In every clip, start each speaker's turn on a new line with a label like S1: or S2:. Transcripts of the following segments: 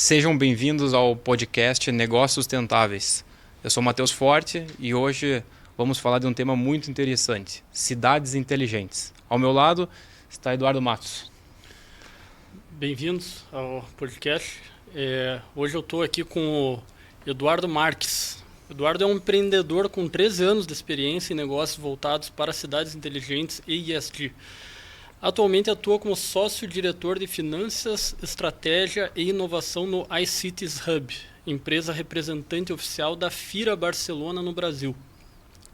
S1: Sejam bem-vindos ao podcast Negócios Sustentáveis. Eu sou Matheus Forte e hoje vamos falar de um tema muito interessante, cidades inteligentes. Ao meu lado está Eduardo Matos.
S2: Bem-vindos ao podcast. Hoje eu estou aqui com o Eduardo Marques. O Eduardo é um empreendedor com 13 anos de experiência em negócios voltados para cidades inteligentes e ESG. Atualmente atua como sócio-diretor de Finanças, Estratégia e Inovação no iCities Hub, empresa representante oficial da FIRA Barcelona no Brasil.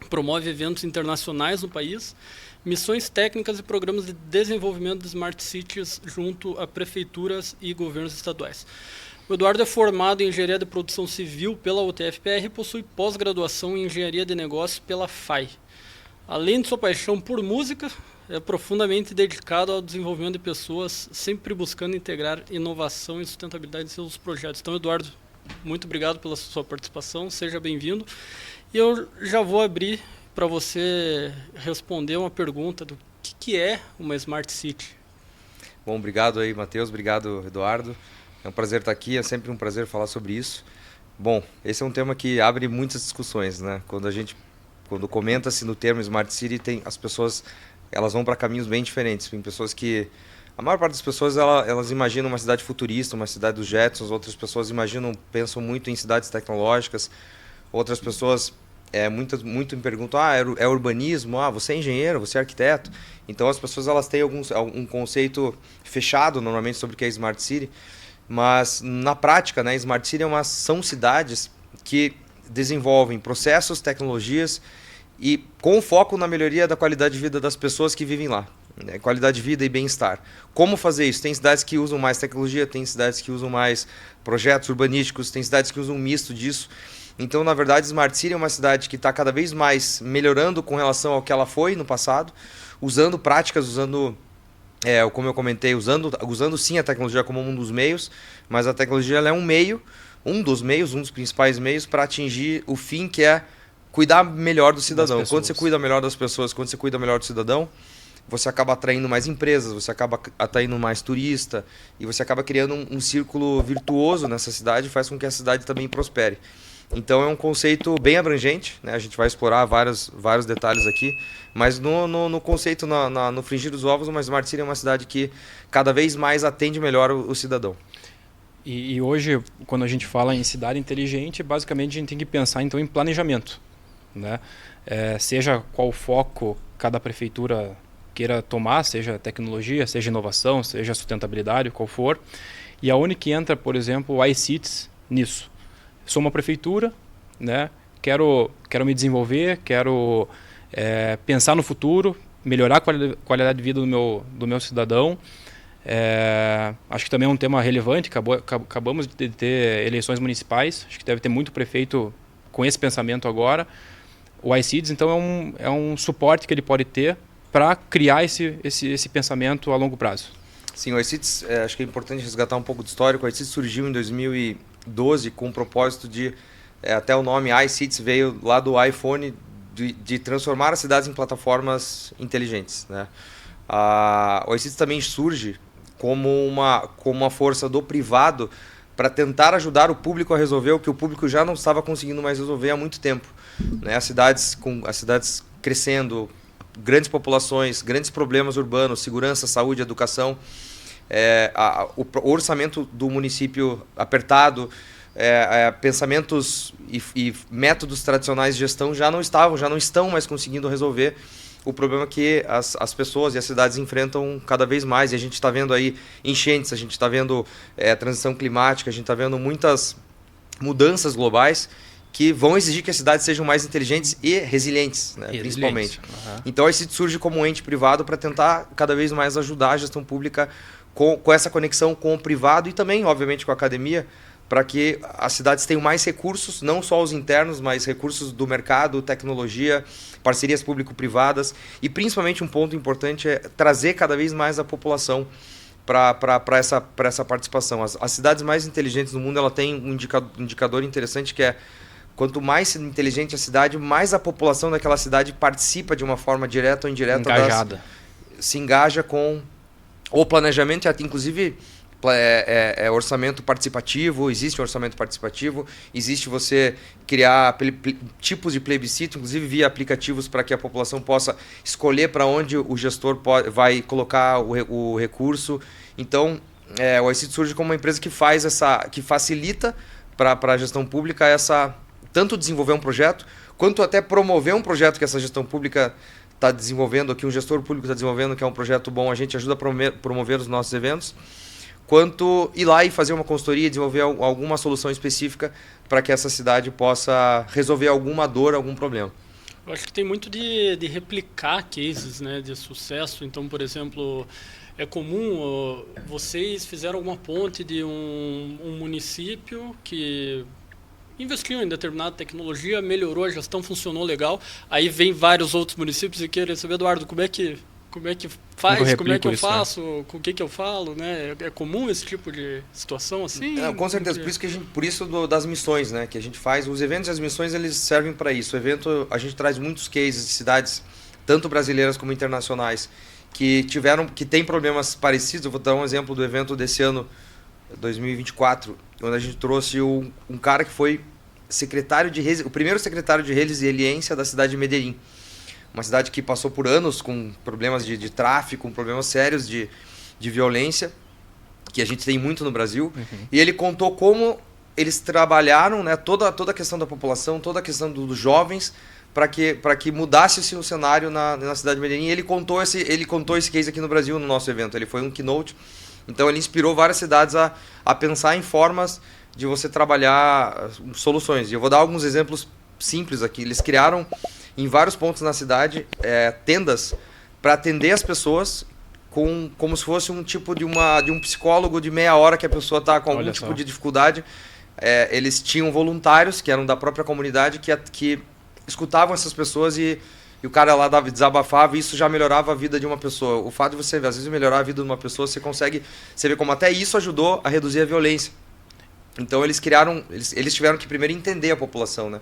S2: Promove eventos internacionais no país, missões técnicas e programas de desenvolvimento de Smart Cities junto a prefeituras e governos estaduais. O Eduardo é formado em Engenharia de Produção Civil pela UTFPR e possui pós-graduação em Engenharia de Negócios pela FAI. Além de sua paixão por música, é profundamente dedicado ao desenvolvimento de pessoas, sempre buscando integrar inovação e sustentabilidade em seus projetos. Então, Eduardo, muito obrigado pela sua participação, seja bem-vindo. E eu já vou abrir para você responder uma pergunta do que é uma Smart City.
S3: Bom, obrigado aí, Matheus, obrigado, Eduardo. É um prazer estar aqui, é sempre um prazer falar sobre isso. Bom, esse é um tema que abre muitas discussões, né? Quando comenta-se no termo Smart City, as pessoas elas vão para caminhos bem diferentes. Tem pessoas que... A maior parte das pessoas elas imaginam uma cidade futurista, uma cidade dos Jetsons. Outras pessoas pensam muito em cidades tecnológicas. Outras pessoas muito me perguntam, é urbanismo? Você é engenheiro, você é arquiteto? Então as pessoas elas têm um conceito fechado normalmente sobre o que é Smart City. Mas na prática, né, Smart City são cidades que desenvolvem processos, tecnologias e com foco na melhoria da qualidade de vida das pessoas que vivem lá, né? Qualidade de vida e bem-estar. Como fazer isso? Tem cidades que usam mais tecnologia, tem cidades que usam mais projetos urbanísticos, tem cidades que usam um misto disso. Então, na verdade, Smart City é uma cidade que está cada vez mais melhorando com relação ao que ela foi no passado, usando práticas, como eu comentei, usando sim a tecnologia como um dos meios, mas a tecnologia ela é um dos principais meios para atingir o fim, que é cuidar melhor do cidadão. Quando você cuida melhor das pessoas, quando você cuida melhor do cidadão, você acaba atraindo mais empresas, você acaba atraindo mais turista e você acaba criando um círculo virtuoso nessa cidade e faz com que a cidade também prospere. Então é um conceito bem abrangente, né? A gente vai explorar vários detalhes aqui, mas no conceito, no frigir dos ovos, uma Smart City é uma cidade que cada vez mais atende melhor o cidadão.
S1: E hoje, quando a gente fala em cidade inteligente, basicamente a gente tem que pensar então em planejamento, né? Seja qual foco cada prefeitura queira tomar, seja tecnologia, seja inovação, seja sustentabilidade, qual for. E aonde que entra, por exemplo, o iCities nisso? Sou uma prefeitura, né? Quero me desenvolver, quero pensar no futuro, melhorar a qualidade de vida do meu cidadão. Acho que também é um tema relevante. Acabamos de ter eleições municipais, acho que deve ter muito prefeito com esse pensamento agora. O iCities, então, é um suporte que ele pode ter para criar esse pensamento a longo prazo.
S3: Sim, o iCities, acho que é importante resgatar um pouco do histórico. O iCities surgiu em 2012 com o propósito de, até o nome iCities veio lá do iPhone, de transformar as cidades em plataformas inteligentes, né? O iCities também surge como uma força do privado para tentar ajudar o público a resolver o que o público já não estava conseguindo mais resolver há muito tempo, né? As cidades crescendo, grandes populações, grandes problemas urbanos, segurança, saúde, educação, o orçamento do município apertado, pensamentos e métodos tradicionais de gestão já não estão mais conseguindo resolver o problema que as pessoas e as cidades enfrentam cada vez mais. E a gente está vendo aí enchentes, a gente está vendo transição climática, a gente está vendo muitas mudanças globais que vão exigir que as cidades sejam mais inteligentes e resilientes, né? Principalmente. Uhum. Então, esse surge como um ente privado para tentar cada vez mais ajudar a gestão pública com essa conexão com o privado e também, obviamente, com a academia, para que as cidades tenham mais recursos, não só os internos, mas recursos do mercado, tecnologia, parcerias público-privadas e, principalmente, um ponto importante é trazer cada vez mais a população para essa participação. As cidades mais inteligentes do mundo ela tem um indicador interessante que é quanto mais inteligente a cidade, mais a população daquela cidade participa de uma forma direta ou indireta.
S1: Engajada.
S3: Se engaja com o planejamento e inclusive orçamento participativo, existe um orçamento participativo, existe você criar tipos de plebiscito, inclusive via aplicativos para que a população possa escolher para onde o gestor vai colocar o recurso. Então, o iCity surge como uma empresa que facilita para a gestão pública tanto desenvolver um projeto, quanto até promover um projeto que essa gestão pública está desenvolvendo, que um gestor público está desenvolvendo, que é um projeto bom, a gente ajuda a promover os nossos eventos, quanto ir lá e fazer uma consultoria, desenvolver alguma solução específica para que essa cidade possa resolver alguma dor, algum problema.
S2: Eu acho que tem muito de replicar cases, né, de sucesso. Então, por exemplo, é comum, vocês fizeram alguma ponte de um município que investiu em determinada tecnologia, melhorou a gestão, funcionou legal, aí vem vários outros municípios e querem saber, Eduardo, como é que faz, como é que eu faço, né? Com o que eu falo, né? É comum esse tipo de situação assim?
S3: Com certeza, por isso das missões, né, que a gente faz. Os eventos e as missões, eles servem para isso. O evento, a gente traz muitos cases de cidades, tanto brasileiras como internacionais, que têm problemas parecidos. Eu vou dar um exemplo do evento desse ano, 2024, onde a gente trouxe um cara que foi o primeiro secretário de resiliência da cidade de Medellín. Uma cidade que passou por anos com problemas de tráfico, com problemas sérios de violência, que a gente tem muito no Brasil. Uhum. E ele contou como eles trabalharam, né, toda a questão da população, toda a questão dos jovens, para que mudasse o cenário na cidade de Medellín. E ele contou esse case aqui no Brasil, no nosso evento. Ele foi um keynote. Então ele inspirou várias cidades a pensar em formas de você trabalhar soluções. E eu vou dar alguns exemplos simples aqui. Eles criaram em vários pontos na cidade tendas para atender as pessoas como se fosse um tipo de um psicólogo de meia hora que a pessoa está com algum tipo de dificuldade. Eles tinham voluntários que eram da própria comunidade que escutavam essas pessoas e o cara lá desabafava, e isso já melhorava a vida de uma pessoa. O fato de você, às vezes, melhorar a vida de uma pessoa, você vê como até isso ajudou a reduzir a violência. Então eles tiveram que primeiro entender a população, né?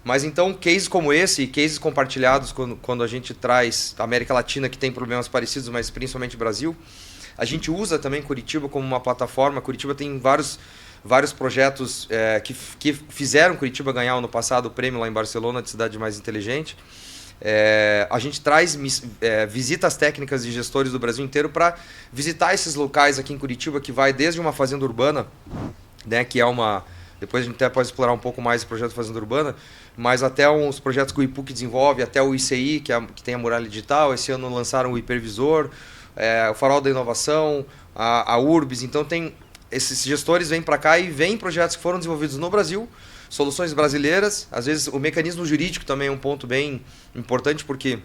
S3: Mas então, cases como esse, cases compartilhados, quando a gente traz a América Latina, que tem problemas parecidos, mas principalmente o Brasil, a gente usa também Curitiba como uma plataforma. Curitiba tem vários projetos que fizeram Curitiba ganhar ano passado o prêmio lá em Barcelona de cidade mais inteligente. A gente traz visitas técnicas de gestores do Brasil inteiro para visitar esses locais aqui em Curitiba, que vai desde uma fazenda urbana, né, que é depois a gente até pode explorar um pouco mais o projeto Fazenda Urbana, mas até uns projetos que o IPUC desenvolve, até o ICI, que tem a muralha digital. Esse ano lançaram o Hipervisor, o Farol da Inovação, a Urbis. Então esses gestores vêm para cá e vêm projetos que foram desenvolvidos no Brasil, soluções brasileiras. Às vezes o mecanismo jurídico também é um ponto bem importante, porque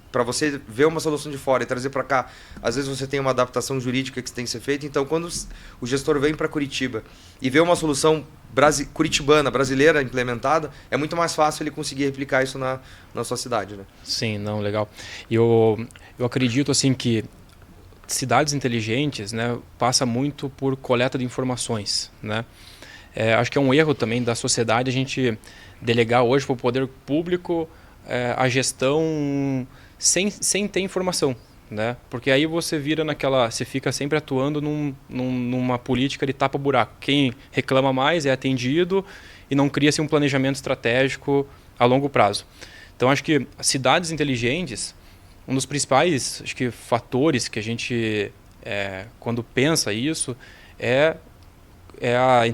S3: para você ver uma solução de fora e trazer para cá, às vezes você tem uma adaptação jurídica que tem que ser feita. Então, quando o gestor vem para Curitiba e vê uma solução curitibana, brasileira, implementada, é muito mais fácil ele conseguir replicar isso na sua cidade, né?
S1: Sim, não, legal. Eu acredito assim que cidades inteligentes, né, passa muito por coleta de informações, né? Acho que é um erro também da sociedade a gente delegar hoje para o poder público a gestão sem ter informação, né? Porque aí você fica sempre atuando numa política de tapa-buraco. Quem reclama mais é atendido e não cria-se um planejamento estratégico a longo prazo. Então acho que cidades inteligentes, um dos principais fatores que a gente, quando pensa isso, é a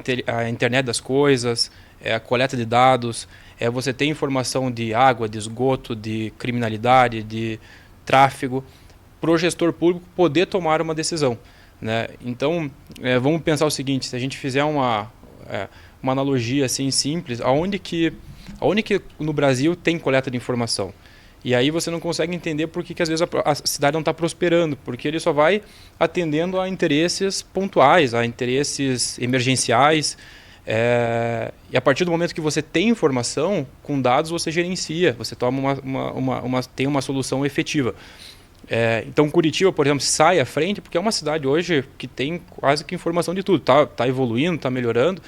S1: internet das coisas, é a coleta de dados, é você ter informação de água, de esgoto, de criminalidade, de tráfego, para o gestor público poder tomar uma decisão, né? Então, vamos pensar o seguinte: se a gente fizer uma analogia assim simples, aonde que no Brasil tem coleta de informação? E aí você não consegue entender por que às vezes a cidade não está prosperando, porque ele só vai atendendo a interesses pontuais, a interesses emergenciais. E a partir do momento que você tem informação, com dados você gerencia, você toma tem uma solução efetiva. Então Curitiba, por exemplo, sai à frente porque é uma cidade hoje que tem quase que informação de tudo. Tá evoluindo, está melhorando,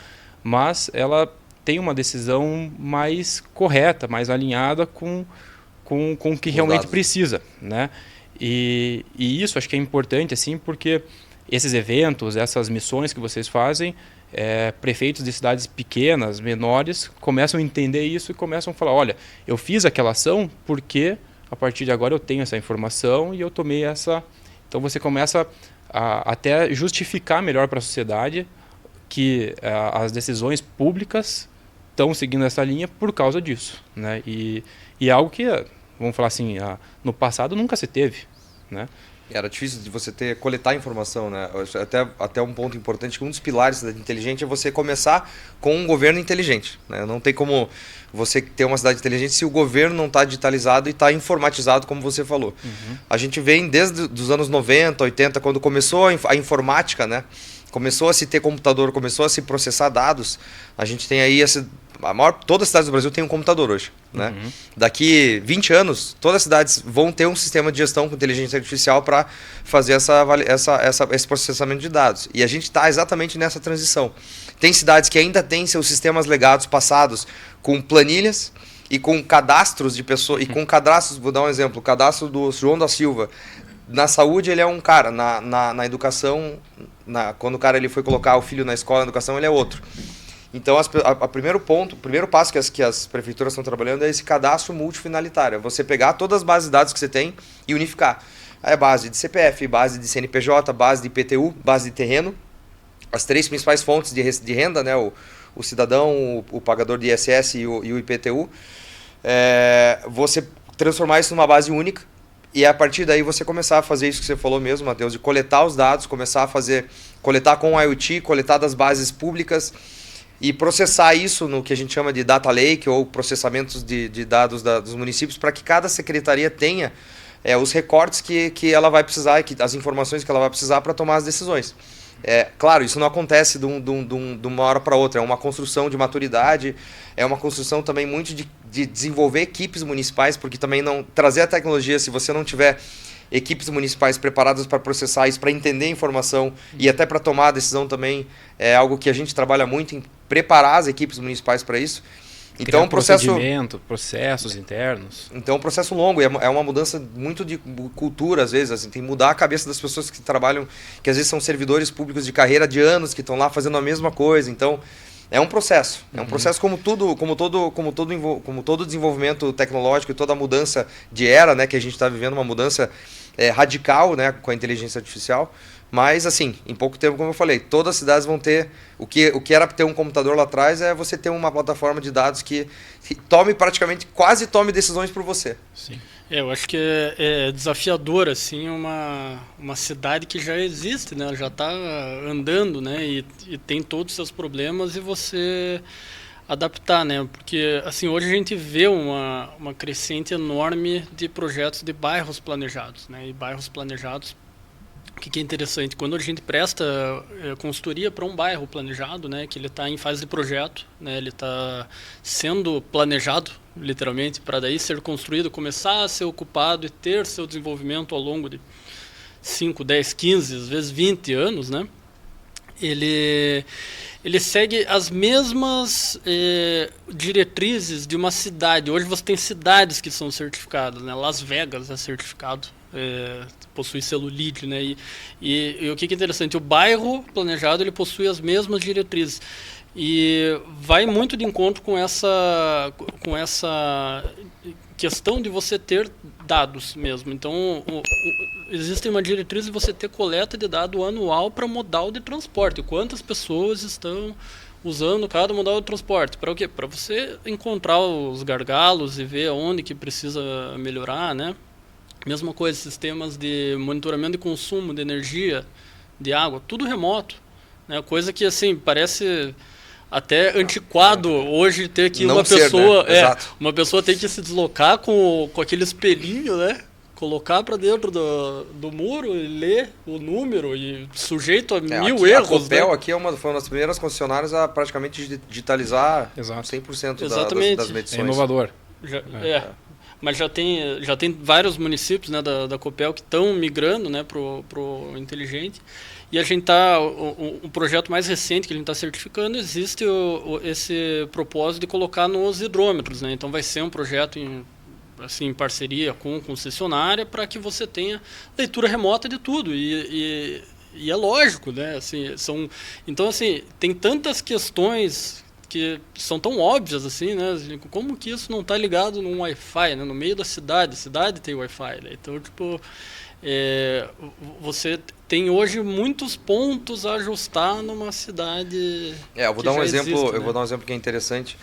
S1: mas ela tem uma decisão mais correta, mais alinhada com o que realmente precisa, né? E isso acho que é importante, assim, porque esses eventos, essas missões que vocês fazem, prefeitos de cidades pequenas, menores, começam a entender isso e começam a falar, olha, eu fiz aquela ação porque a partir de agora eu tenho essa informação e eu tomei essa... Então você começa a até justificar melhor para a sociedade que as decisões públicas estão seguindo essa linha por causa disso, né? E é algo que, vamos falar assim, no passado nunca se teve, né?
S3: Era difícil de você coletar informação, né? Até um ponto importante, que um dos pilares da cidade inteligente é você começar com um governo inteligente, né? Não tem como você ter uma cidade inteligente se o governo não está digitalizado e está informatizado, como você falou. A gente vem desde os anos 90, 80, quando começou a informática, né? Começou a se ter computador, começou a se processar dados. A gente tem aí todas as cidades do Brasil têm um computador hoje, né? Daqui 20 anos, todas as cidades vão ter um sistema de gestão com inteligência artificial para fazer esse processamento de dados. E a gente está exatamente nessa transição. Tem cidades que ainda têm seus sistemas legados passados com planilhas e com cadastros de pessoas, e com cadastros, vou dar um exemplo, o cadastro do João da Silva. Na saúde ele é um cara, na educação, quando o cara ele foi colocar o filho na escola, na educação, ele é outro. Então, o primeiro passo que as prefeituras estão trabalhando é esse cadastro multifinalitário. É você pegar todas as bases de dados que você tem e unificar. Aí é base de CPF, base de CNPJ, base de IPTU, base de terreno. As 3 principais fontes de renda, né? O cidadão, o pagador de ISS e o IPTU. Você transformar isso numa base única. E a partir daí você começar a fazer isso que você falou mesmo, Matheus, de coletar os dados, começar a coletar com o IoT, coletar das bases públicas e processar isso no que a gente chama de data lake ou processamentos de dados dos municípios, para que cada secretaria tenha os recortes que ela vai precisar, as informações que ela vai precisar para tomar as decisões. Claro, isso não acontece de uma hora para outra, é uma construção de maturidade, é uma construção também muito de desenvolver equipes municipais, porque também não trazer a tecnologia, se você não tiver equipes municipais preparadas para processar isso, para entender a informação e até para tomar a decisão também, é algo que a gente trabalha muito em preparar as equipes municipais para isso. Então,
S1: processos internos.
S3: Então, é um processo longo, é uma mudança muito de cultura, às vezes, assim, tem que mudar a cabeça das pessoas que trabalham, que às vezes são servidores públicos de carreira de anos, que estão lá fazendo a mesma coisa. Então, é um processo. É um processo como todo desenvolvimento tecnológico e toda mudança de era, né, que a gente está vivendo, uma mudança radical, né, com a inteligência artificial. Mas, assim, em pouco tempo, como eu falei, todas as cidades vão ter... O que era ter um computador lá atrás é você ter uma plataforma de dados que quase tome decisões por você.
S2: Sim. Eu acho que é desafiador, assim, uma cidade que já existe, né? Ela já está andando, né? E tem todos os seus problemas e você adaptar, né? Porque, assim, hoje a gente vê uma crescente enorme de projetos de bairros planejados, né? E bairros planejados, o que é interessante, quando a gente presta consultoria para um bairro planejado, né, que ele está em fase de projeto, né, ele está sendo planejado, literalmente, para daí ser construído, começar a ser ocupado e ter seu desenvolvimento ao longo de 5, 10, 15, às vezes 20 anos, né, ele segue as mesmas diretrizes de uma cidade. Hoje você tem cidades que são certificadas, né? Las Vegas é certificado, possui selo LEED, né? E o que é interessante, o bairro planejado ele possui as mesmas diretrizes e vai muito de encontro com essa questão de você ter dados mesmo. Então, existe uma diretriz de você ter coleta de dado anual para modal de transporte. Quantas pessoas estão usando cada modal de transporte? Para o quê? Para você encontrar os gargalos e ver onde que precisa melhorar, né? Mesma coisa, sistemas de monitoramento de consumo de energia, de água, tudo remoto, né? Coisa que, assim, parece até antiquado hoje ter que uma pessoa,
S3: né?
S2: Uma pessoa tem que se deslocar com aquele espelhinho, né? Colocar para dentro do muro e ler o número e sujeito a mil erros.
S3: A Copel,
S2: né?
S3: aqui foi uma das primeiras concessionárias a praticamente digitalizar 100% das medições.
S1: É inovador.
S2: Mas já tem vários municípios, né, da Copel que estão migrando, né, pro inteligente. E a gente o projeto mais recente que a gente está certificando, existe esse propósito de colocar nos hidrômetros, né? Então vai ser um projeto em parceria com concessionária para que você tenha leitura remota de tudo. E e é lógico, né? Assim, então, assim, tem tantas questões que são tão óbvias assim, né? Como que isso não está ligado num Wi-Fi, né? No meio da cidade, a cidade tem Wi-Fi, né? Então, tipo, você tem hoje muitos pontos a ajustar numa cidade.
S3: Eu vou dar um exemplo,
S2: existe, né?
S3: eu vou dar um exemplo que é interessante,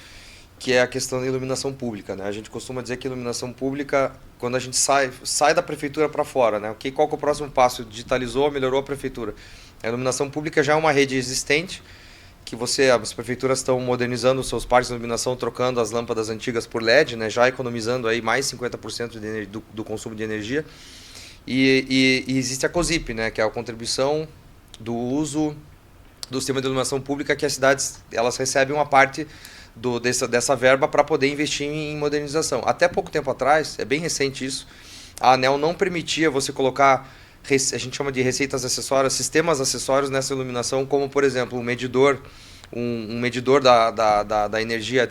S3: que é a questão da iluminação pública, né? A gente costuma dizer que a iluminação pública, quando a gente sai da prefeitura para fora, né? Qual que é o próximo passo? Digitalizou, melhorou a prefeitura. A iluminação pública já é uma rede existente, que as prefeituras estão modernizando os seus parques de iluminação, trocando as lâmpadas antigas por LED, né? Já economizando aí mais 50% do consumo de energia. E existe a COSIP, né? Que é a contribuição do uso do sistema de iluminação pública, que as cidades elas recebem uma parte dessa verba para poder investir em modernização. Até pouco tempo atrás, é bem recente isso, a ANEEL não permitia você colocar, a gente chama de receitas acessórias, sistemas acessórios nessa iluminação, como por exemplo um medidor da energia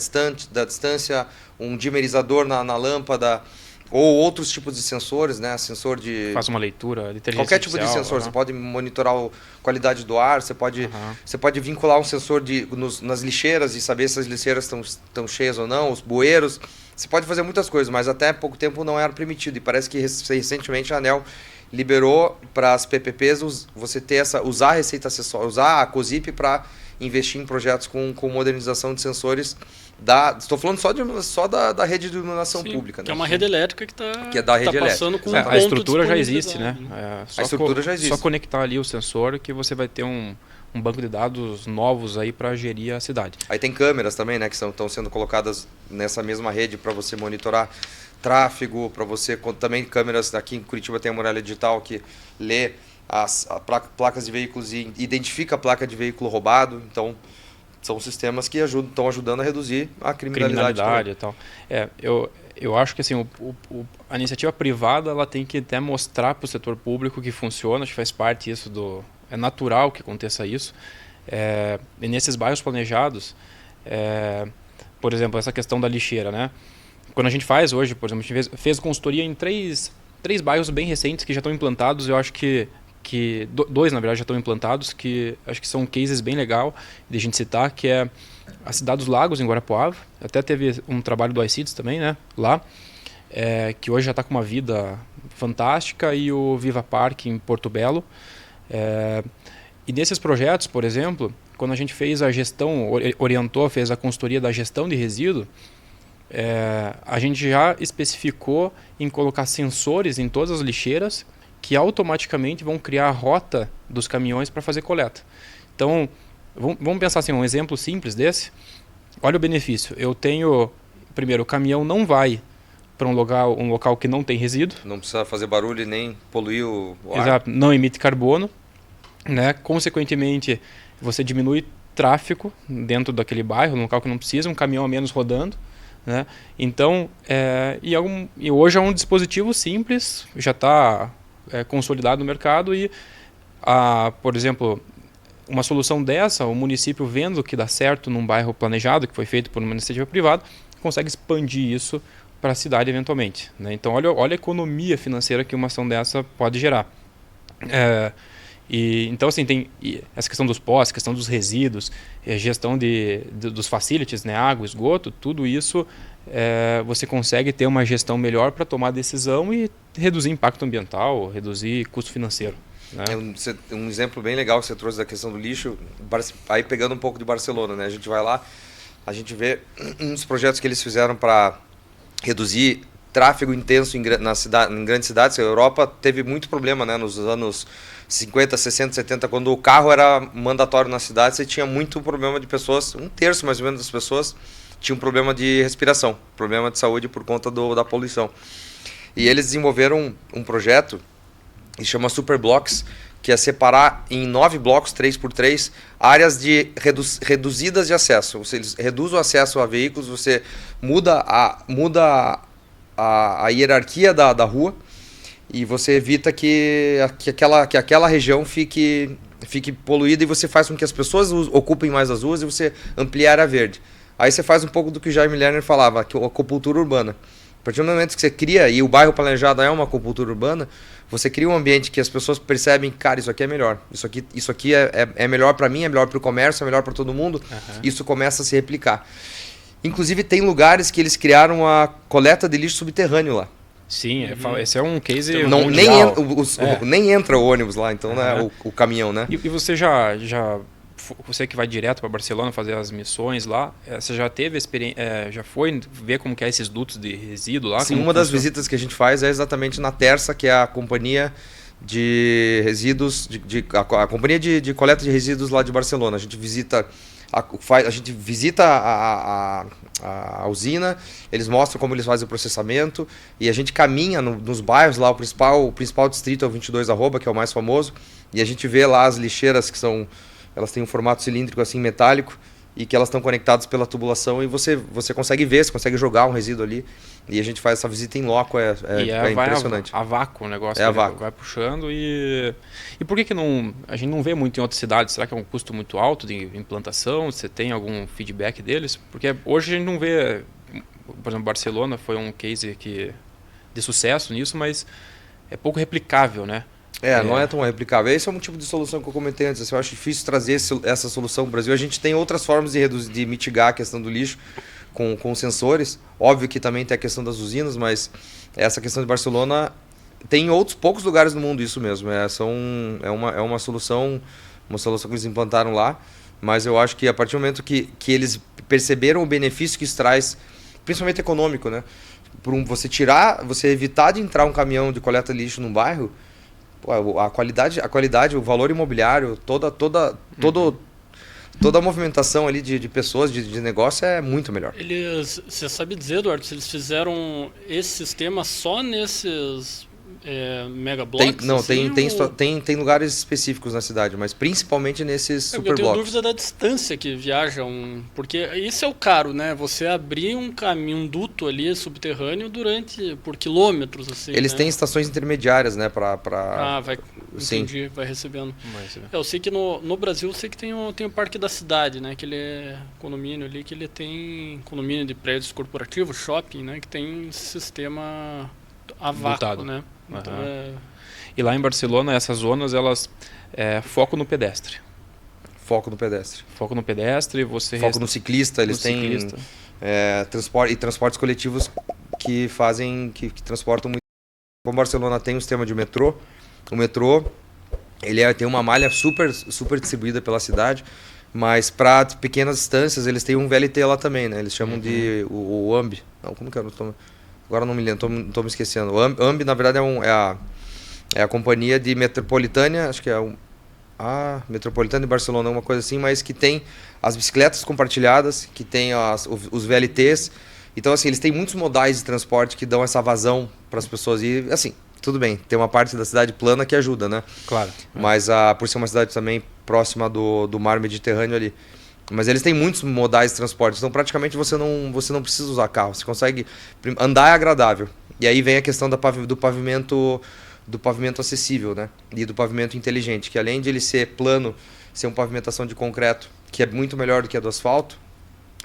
S3: da distância, um dimerizador na lâmpada, ou outros tipos de sensores, né? Sensor de...
S1: Faz uma leitura de inteligência
S3: Qualquer tipo de sensor. Você pode monitorar a qualidade do ar, você pode vincular um sensor nas lixeiras e saber se as lixeiras estão cheias ou não, os bueiros. Você pode fazer muitas coisas, mas até pouco tempo não era permitido. E parece que recentemente a ANEEL liberou para as PPPs você usar a receita acessória, usar a COSIP para investir em projetos com modernização de sensores. Estou falando só da rede de iluminação pública.
S2: Que é uma rede elétrica que
S3: é da rede
S2: passando com
S1: a estrutura já existe, né?
S3: A estrutura já existe.
S1: Só conectar ali o sensor que você vai ter um banco de dados novos aí para gerir a cidade.
S3: Aí tem câmeras também, né, que estão sendo colocadas nessa mesma rede para você monitorar tráfego, para você também câmeras. Aqui em Curitiba tem a Muralha Digital que lê as placas de veículos e identifica a placa de veículo roubado. Então são sistemas que estão ajudando a reduzir a criminalidade
S1: e tal. Eu acho que assim, a iniciativa privada ela tem que até mostrar para o setor público que funciona, acho que faz parte isso é natural que aconteça isso. E nesses bairros planejados, por exemplo, essa questão da lixeira, né? Quando a gente faz hoje, por exemplo, a gente fez consultoria em três bairros bem recentes que já estão implantados, eu acho que dois, na verdade, já estão implantados, que acho que são cases bem legal de a gente citar, que é a Cidade dos Lagos, em Guarapuava. Até teve um trabalho do iCities também, né, lá, que hoje já está com uma vida fantástica, e o Viva Park em Porto Belo. E nesses projetos, por exemplo, quando a gente fez a gestão, fez a consultoria da gestão de resíduo, a gente já especificou em colocar sensores em todas as lixeiras que automaticamente vão criar a rota dos caminhões para fazer coleta. Então, vamos pensar assim, um exemplo simples desse. Olha o benefício. Eu tenho, primeiro, o caminhão não vai para um local que não tem resíduo.
S3: Não precisa fazer barulho e nem poluir o ar.
S1: Exato, não emite carbono, né? Consequentemente, você diminui tráfego dentro daquele bairro, no local que não precisa, um caminhão a menos rodando, né? Então, e hoje é um dispositivo simples, já está consolidado no mercado, e, por exemplo, uma solução dessa, o município vendo que dá certo num bairro planejado, que foi feito por uma iniciativa privada, consegue expandir isso para a cidade eventualmente, né? Então, olha a economia financeira que uma ação dessa pode gerar. Então, assim, tem essa questão dos postes, questão dos resíduos, gestão dos facilities, né, água, esgoto, tudo isso você consegue ter uma gestão melhor para tomar decisão e reduzir impacto ambiental, reduzir custo financeiro, né?
S3: Um exemplo bem legal que você trouxe da questão do lixo, aí pegando um pouco de Barcelona, né? A gente vai lá, a gente vê uns projetos que eles fizeram para reduzir tráfego intenso em grandes cidades. A Europa teve muito problema, né, nos anos 50, 60, 70, quando o carro era mandatório na cidade, você tinha muito problema de pessoas, um terço mais ou menos das pessoas tinham problema de respiração, problema de saúde por conta da poluição. E eles desenvolveram um projeto que chama Superblocks, que é separar em 9 blocos, 3x3, áreas reduzidas de acesso. Você reduz o acesso a veículos, você muda a hierarquia da rua, e você evita que aquela região fique poluída, e você faz com que as pessoas ocupem mais as ruas e você amplia a área verde. Aí você faz um pouco do que o Jaime Lerner falava, que é a acupuntura urbana. partir do momento que você cria, e o bairro planejado é uma acupuntura urbana, você cria um ambiente que as pessoas percebem, cara, isso aqui é melhor. Isso aqui é melhor para mim, é melhor para o comércio, é melhor para todo mundo. Isso começa a se replicar. Inclusive, tem lugares que eles criaram a coleta de lixo subterrâneo lá.
S1: Sim, esse é um case
S3: Não,
S1: mundial.
S3: nem entra o ônibus lá, então, né, o caminhão, né?
S1: E você você que vai direto para Barcelona fazer as missões lá, você já teve experiência, já foi ver como que é esses dutos de resíduo lá?
S3: Sim, uma das visitas que a gente faz é exatamente na Terça, que é a companhia de resíduos, a companhia de coleta de resíduos lá de Barcelona. A gente visita a usina, eles mostram como eles fazem o processamento e a gente caminha nos bairros lá, o principal distrito é o 22 Arroba, que é o mais famoso, e a gente vê lá as lixeiras elas têm um formato cilíndrico assim, metálico, e que elas estão conectadas pela tubulação e você consegue ver, você consegue jogar um resíduo ali. E a gente faz essa visita em loco, é impressionante.
S1: A vácuo o negócio,
S3: a vácuo.
S1: Vai puxando e por que a gente não vê muito em outras cidades? Será que é um custo muito alto de implantação? Você tem algum feedback deles? Porque hoje a gente não vê, por exemplo, Barcelona foi um case de sucesso nisso, mas é pouco replicável, né?
S3: Não é tão replicável. Esse é um tipo de solução que eu comentei antes. Eu acho difícil trazer essa solução para o Brasil. A gente tem outras formas de mitigar a questão do lixo com sensores. Óbvio que também tem a questão das usinas, mas essa questão de Barcelona tem em outros poucos lugares do mundo isso mesmo. É uma solução que eles implantaram lá, mas eu acho que a partir do momento que eles perceberam o benefício que isso traz, principalmente econômico, né? Você evitar de entrar um caminhão de coleta de lixo num bairro, a qualidade, o valor imobiliário, toda a movimentação ali de pessoas, de negócio é muito melhor.
S2: Você sabe dizer, Eduardo, se eles fizeram esse sistema só nesses megablocks?
S3: Tem lugares específicos na cidade, mas principalmente nesses superblocks.
S2: Eu tenho dúvida da distância que viajam, porque isso é o caro, né? Você abrir um caminho, um duto ali subterrâneo por quilômetros, assim.
S3: Eles têm estações intermediárias, né?
S2: Entendi, vai recebendo. Eu sei que no Brasil, eu sei que tem o Parque da Cidade, né? Aquele condomínio ali, que ele tem condomínio de prédios corporativos, shopping, né? Que tem sistema a vácuo, né? Então,
S1: E lá em Barcelona, essas zonas, elas foco no pedestre.
S3: Foco no pedestre.
S1: Foco no pedestre,
S3: foco no ciclista, eles têm transportes coletivos que transportam muito. Como Barcelona tem um sistema de metrô, o metrô tem uma malha super, super distribuída pela cidade, mas para pequenas distâncias eles têm um VLT lá também, né? Eles chamam de o AMB. Não, como que era? Agora não me lembro, estou me esquecendo. O AMB, na verdade, é a companhia de Metropolitânia, acho que é a Metropolitana de Barcelona, uma coisa assim, mas que tem as bicicletas compartilhadas, que tem os VLTs. Então, assim, eles têm muitos modais de transporte que dão essa vazão para as pessoas. E, assim, tudo bem, tem uma parte da cidade plana que ajuda, né?
S1: Claro.
S3: Mas por ser uma cidade também próxima do mar Mediterrâneo ali. Mas eles têm muitos modais de transporte, então praticamente você não precisa usar carro, você consegue andar, é agradável. E aí vem a questão do pavimento acessível, né? E do pavimento inteligente, que além de ele ser plano, ser uma pavimentação de concreto, que é muito melhor do que a do asfalto,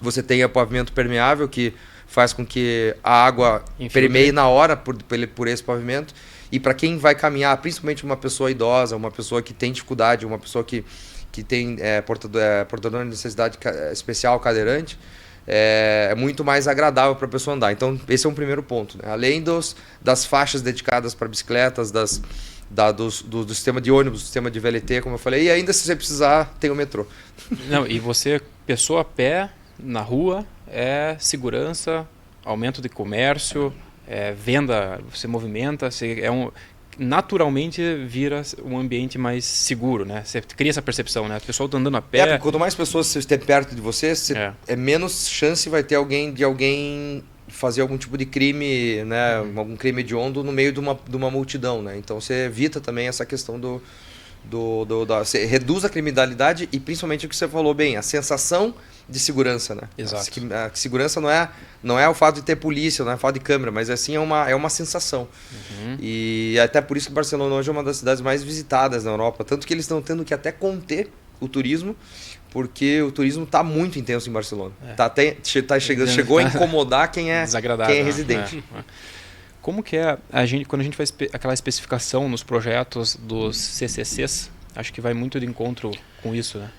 S3: você tem o pavimento permeável, que faz com que a água permeie na hora por esse pavimento. E para quem vai caminhar, principalmente uma pessoa idosa, uma pessoa que tem dificuldade, uma pessoa que tem portador de necessidade especial, cadeirante, é muito mais agradável para a pessoa andar. Então, esse é um primeiro ponto, né? Além das faixas dedicadas para bicicletas, do sistema de ônibus, do sistema de VLT, como eu falei, e ainda se você precisar, tem o metrô.
S1: Não, e você, pessoa a pé, na rua, segurança, aumento de comércio, venda, você movimenta, naturalmente vira um ambiente mais seguro, né? Você cria essa percepção, né? O pessoal tá andando a pé.
S3: Porque quanto mais pessoas você ter perto de você, menos chance vai ter alguém fazer algum tipo de crime, né? Algum crime hediondo no meio de uma multidão, né? Então você evita também essa questão você reduz a criminalidade e principalmente o que você falou bem, a sensação de segurança, né?
S1: Exato.
S3: A segurança não é o fato de ter polícia, não é o fato de câmera, mas assim é uma sensação. E até por isso que Barcelona hoje é uma das cidades mais visitadas na Europa, tanto que eles estão tendo que até conter o turismo porque o turismo está muito intenso em Barcelona. Chegou a
S1: Tá
S3: incomodar quem é
S1: desagradável,
S3: residente.
S1: Como que é quando a gente faz aquela especificação nos projetos dos CCCs, acho que vai muito de encontro com isso, né?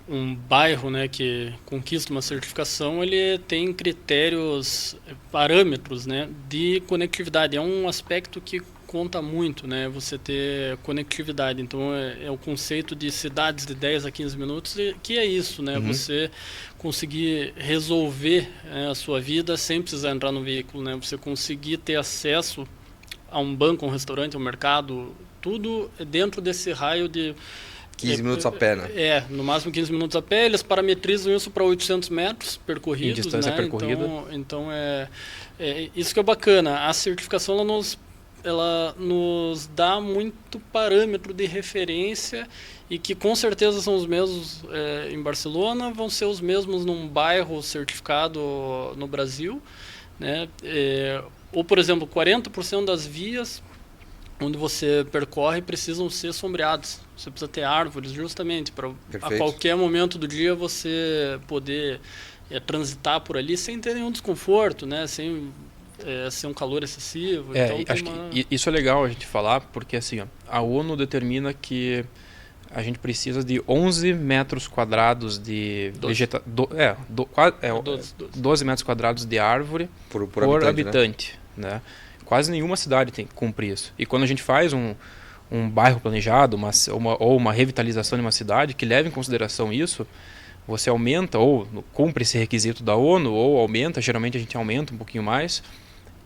S2: Um bairro, né, que conquista uma certificação, ele tem critérios, parâmetros, né, de conectividade. É um aspecto que conta muito, né, você ter conectividade. Então é o conceito de cidades de 10 a 15 minutos, que é isso, né, você conseguir resolver a sua vida sem precisar entrar no veículo, né, você conseguir ter acesso a um banco, a um restaurante, a um mercado, tudo dentro desse raio de
S3: 15 minutos a pé, né?
S2: No máximo 15 minutos a pé. Eles parametrizam isso para 800 metros percorridos.
S1: Em distância percorrida.
S2: Então isso que é bacana. A certificação ela nos dá muito parâmetro de referência e que com certeza são os mesmos em Barcelona, vão ser os mesmos num bairro certificado no Brasil, né? Ou, por exemplo, 40% das vias onde você percorre precisam ser sombreados. Você precisa ter árvores justamente para a qualquer momento do dia você poder transitar por ali sem ter nenhum desconforto, né? Sem ser um calor excessivo. Então,
S1: acho que isso é legal a gente falar, porque assim, ó, a ONU determina que a gente precisa de 11 metros quadrados de 12 metros quadrados de árvore por habitante, né? Quase nenhuma cidade tem que cumprir isso. E quando a gente faz um bairro planejado, ou uma revitalização de uma cidade que leva em consideração isso, você aumenta ou cumpre esse requisito da ONU, ou aumenta, geralmente a gente aumenta um pouquinho mais,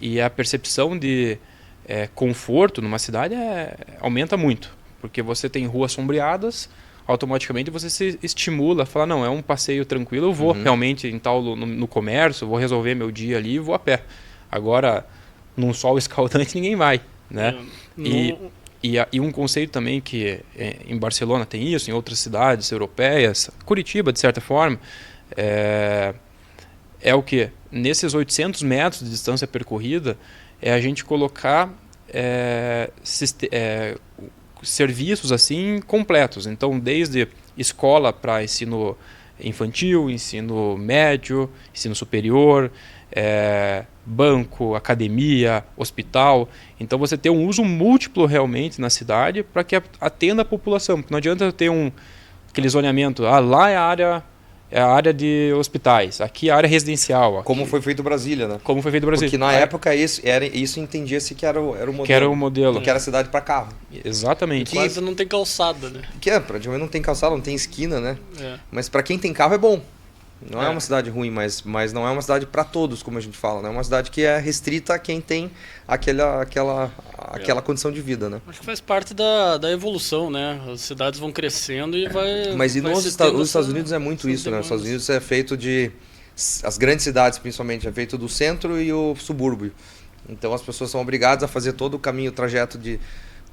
S1: e a percepção de conforto numa cidade aumenta muito, porque você tem ruas sombreadas, automaticamente você se estimula a falar, não, é um passeio tranquilo, eu vou realmente no comércio, vou resolver meu dia ali e vou a pé. Agora, num sol escaldante ninguém vai, né? E um conceito também que em Barcelona tem isso, em outras cidades europeias, Curitiba de certa forma, é o que? Nesses 800 metros de distância percorrida, é a gente colocar serviços assim completos. Então, desde escola para ensino infantil, ensino médio, ensino superior, banco, academia, hospital. Então você tem um uso múltiplo realmente na cidade para que atenda a população. Não adianta eu ter aquele zoneamento, lá é a área de hospitais, aqui é a área residencial. Aqui.
S3: Como foi feito Brasília, né?
S1: Como foi feito Brasília.
S3: Porque na época isso entendia-se que era o modelo.
S1: Que era o modelo.
S3: Porque era cidade para carro.
S1: Exatamente.
S2: Quase não tem calçada, né?
S3: Praticamente não tem calçada, não tem esquina, né? Mas para quem tem carro é bom. Não é uma cidade ruim, mas não é uma cidade para todos, como a gente fala, né? É uma cidade que é restrita a quem tem aquela condição de vida, né?
S2: Acho que faz parte da evolução, né? As cidades vão crescendo e vai...
S3: Mas nos Estados Unidos é muito isso, né? Os Estados Unidos é feito de... As grandes cidades, principalmente, é feito do centro e o subúrbio. Então as pessoas são obrigadas a fazer todo o caminho, o trajeto de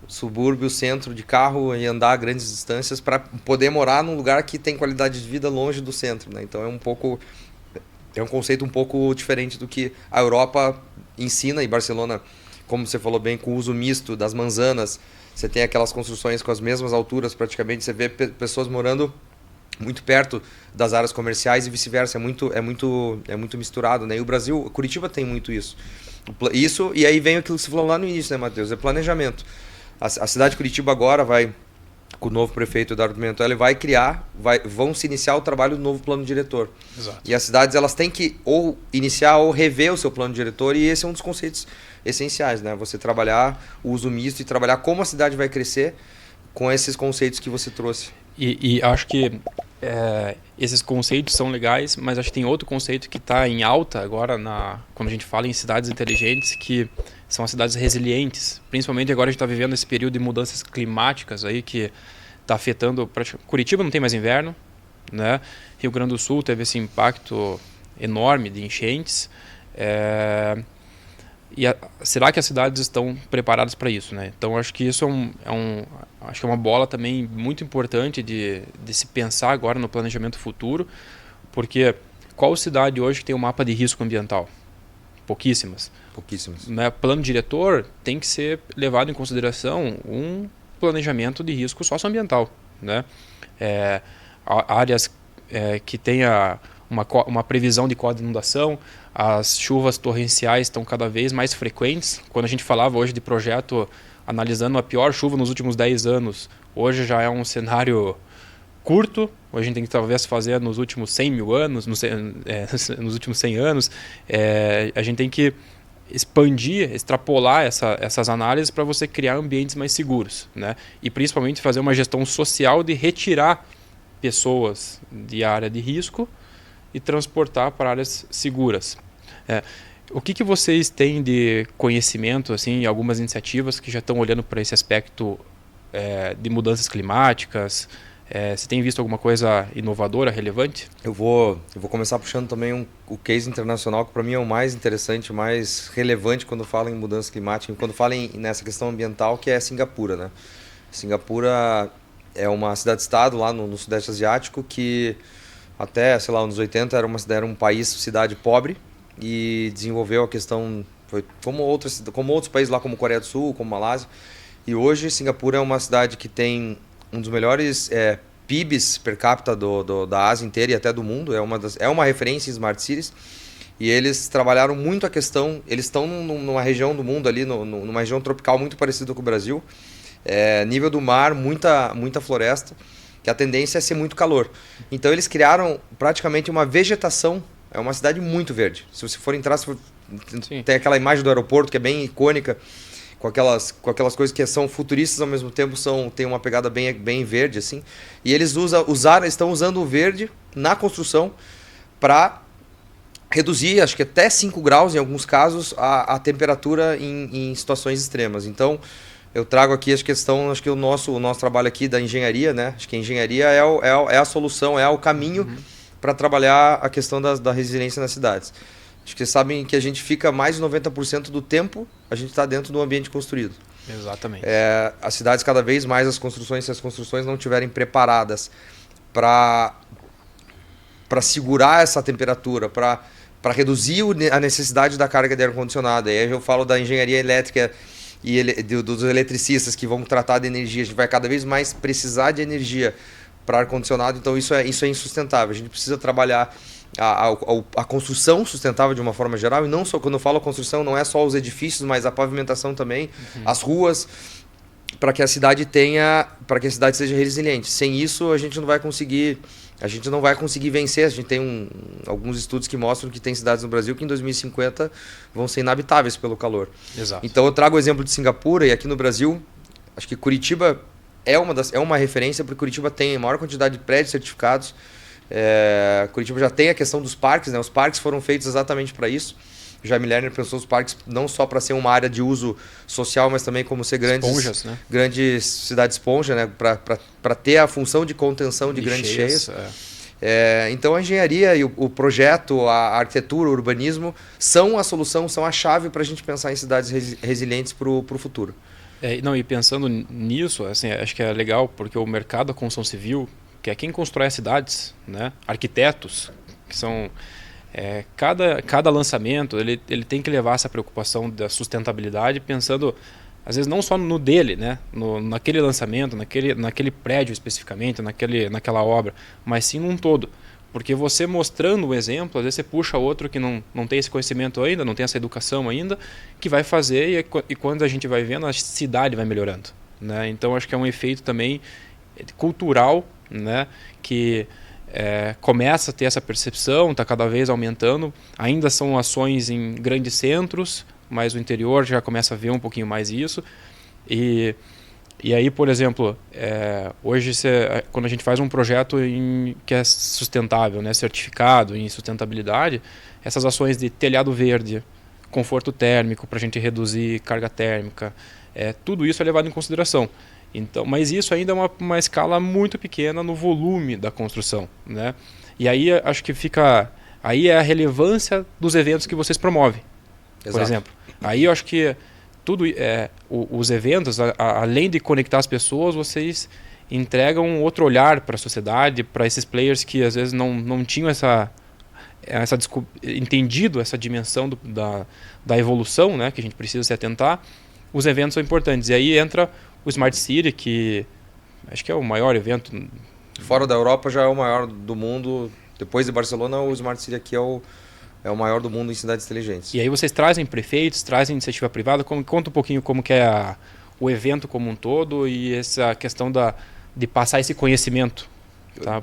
S3: subúrbio, centro de carro e andar grandes distâncias para poder morar num lugar que tem qualidade de vida longe do centro, né? Então é um conceito um pouco diferente do que a Europa ensina, e Barcelona, como você falou bem, com o uso misto das manzanas, você tem aquelas construções com as mesmas alturas praticamente, você vê pessoas morando muito perto das áreas comerciais e vice-versa, é muito misturado, né? E o Brasil, Curitiba tem muito isso. E aí vem aquilo que você falou lá no início, né, Matheus? É planejamento. A cidade de Curitiba agora com o novo prefeito Eduardo Pimentel, ele vão se iniciar o trabalho do novo plano diretor.
S1: Exato.
S3: E as cidades elas têm que ou iniciar ou rever o seu plano diretor, e esse é um dos conceitos essenciais, né? Você trabalhar o uso misto e trabalhar como a cidade vai crescer com esses conceitos que você trouxe.
S1: E acho que esses conceitos são legais, mas acho que tem outro conceito que está em alta agora quando a gente fala em cidades inteligentes, que são as cidades resilientes. Principalmente agora a gente está vivendo esse período de mudanças climáticas aí que está afetando... Curitiba não tem mais inverno, né? Rio Grande do Sul teve esse impacto enorme de enchentes. Será que as cidades estão preparadas para isso, né? Então acho que isso acho que é uma bola também muito importante de se pensar agora no planejamento futuro, porque qual cidade hoje tem um mapa de risco ambiental? Pouquíssimas. Né? Plano diretor tem que ser levado em consideração um planejamento de risco socioambiental. né? Áreas que tenha uma previsão de quadro de inundação, as chuvas torrenciais estão cada vez mais frequentes. Quando a gente falava hoje de projeto analisando a pior chuva nos últimos 10 anos, hoje já é um cenário curto. Hoje a gente tem que talvez fazer nos últimos 100 mil anos, nos últimos 100 anos. A gente tem que expandir, extrapolar essas análises para você criar ambientes mais seguros, né? E principalmente fazer uma gestão social de retirar pessoas de área de risco e transportar para áreas seguras. O que vocês têm de conhecimento, assim, algumas iniciativas que já estão olhando para esse aspecto de mudanças climáticas? Você tem visto alguma coisa inovadora, relevante?
S3: Eu vou começar puxando também o case internacional, que para mim é o mais interessante, o mais relevante quando fala em mudança climática, quando fala nessa questão ambiental, que é Singapura, né? Singapura é uma cidade-estado lá no Sudeste Asiático que até, sei lá, anos 80 era um país, cidade pobre, e desenvolveu a questão, foi como outros países lá, como Coreia do Sul, como Malásia. E hoje Singapura é uma cidade que tem um dos melhores PIBs per capita da Ásia inteira e até do mundo. É uma referência em Smart Cities. E eles trabalharam muito a questão, eles estão numa região do mundo ali, numa região tropical muito parecida com o Brasil. Nível do mar, muita floresta, que a tendência é ser muito calor. Então eles criaram praticamente uma vegetação. É uma cidade muito verde. Se você for entrar, tem aquela imagem do aeroporto que é bem icônica, com aquelas coisas que são futuristas ao mesmo tempo, tem uma pegada bem verde, assim. E eles estão usando o verde na construção para reduzir, acho que até 5 graus em alguns casos, a temperatura em situações extremas. Então, eu trago aqui acho que o nosso trabalho aqui da engenharia, né? Acho que a engenharia é a solução, é o caminho para trabalhar a questão da resiliência nas cidades. Acho que vocês sabem que a gente fica mais de 90% do tempo, a gente está dentro do ambiente construído.
S1: Exatamente.
S3: As cidades, cada vez mais, se as construções não estiverem preparadas para segurar essa temperatura, para reduzir a necessidade da carga de ar-condicionado. Aí eu falo da engenharia elétrica e dos eletricistas que vão tratar de energia. A gente vai cada vez mais precisar de energia para ar-condicionado, então isso é insustentável. A gente precisa trabalhar a construção sustentável de uma forma geral, e não só, quando eu falo construção, não é só os edifícios, mas a pavimentação também, as ruas, para que a cidade seja resiliente. Sem isso, a gente não vai conseguir vencer. A gente tem alguns estudos que mostram que tem cidades no Brasil que em 2050 vão ser inabitáveis pelo calor.
S1: Exato.
S3: Então eu trago o exemplo de Singapura, e aqui no Brasil, acho que Curitiba é uma referência, porque Curitiba tem a maior quantidade de prédios certificados. Curitiba já tem a questão dos parques, né? Os parques foram feitos exatamente para isso. O Jaime Lerner pensou os parques não só para ser uma área de uso social, mas também como ser grandes cidades esponja, né? Para ter a função de contenção de grandes cheias. Então a engenharia e o projeto, a arquitetura, o urbanismo são a solução, são a chave para a gente pensar em cidades resilientes para o futuro.
S1: E pensando nisso, assim, acho que é legal, porque o mercado da construção civil, que é quem constrói as cidades, né? Arquitetos, que são... cada lançamento ele tem que levar essa preocupação da sustentabilidade, pensando, às vezes, não só no dele, né? Naquele lançamento, naquele prédio especificamente, naquela obra, mas sim num todo. Porque você mostrando o exemplo, às vezes você puxa outro que não tem esse conhecimento ainda, não tem essa educação ainda, que vai fazer, e quando a gente vai vendo, a cidade vai melhorando, né? Então acho que é um efeito também cultural, né? Que começa a ter essa percepção, está cada vez aumentando. Ainda são ações em grandes centros, mas o interior já começa a ver um pouquinho mais isso. E aí, por exemplo, hoje quando a gente faz um projeto que é sustentável, né, certificado em sustentabilidade, essas ações de telhado verde, conforto térmico para a gente reduzir carga térmica, tudo isso é levado em consideração. Então, mas isso ainda é uma escala muito pequena no volume da construção, né? E aí acho que aí é a relevância dos eventos que vocês promovem. Exato. Por exemplo. Aí eu acho que os eventos, além de conectar as pessoas, vocês entregam outro olhar para a sociedade, para esses players que às vezes não tinham entendido essa dimensão da evolução, né, que a gente precisa se atentar. Os eventos são importantes. E aí entra o Smart City, que acho que é o maior evento.
S3: Fora da Europa já é o maior do mundo. Depois de Barcelona, o Smart City aqui é o maior do mundo em cidades inteligentes.
S1: E aí vocês trazem prefeitos, trazem iniciativa privada. Conta um pouquinho como que é o evento como um todo e essa questão de passar esse conhecimento. Tá?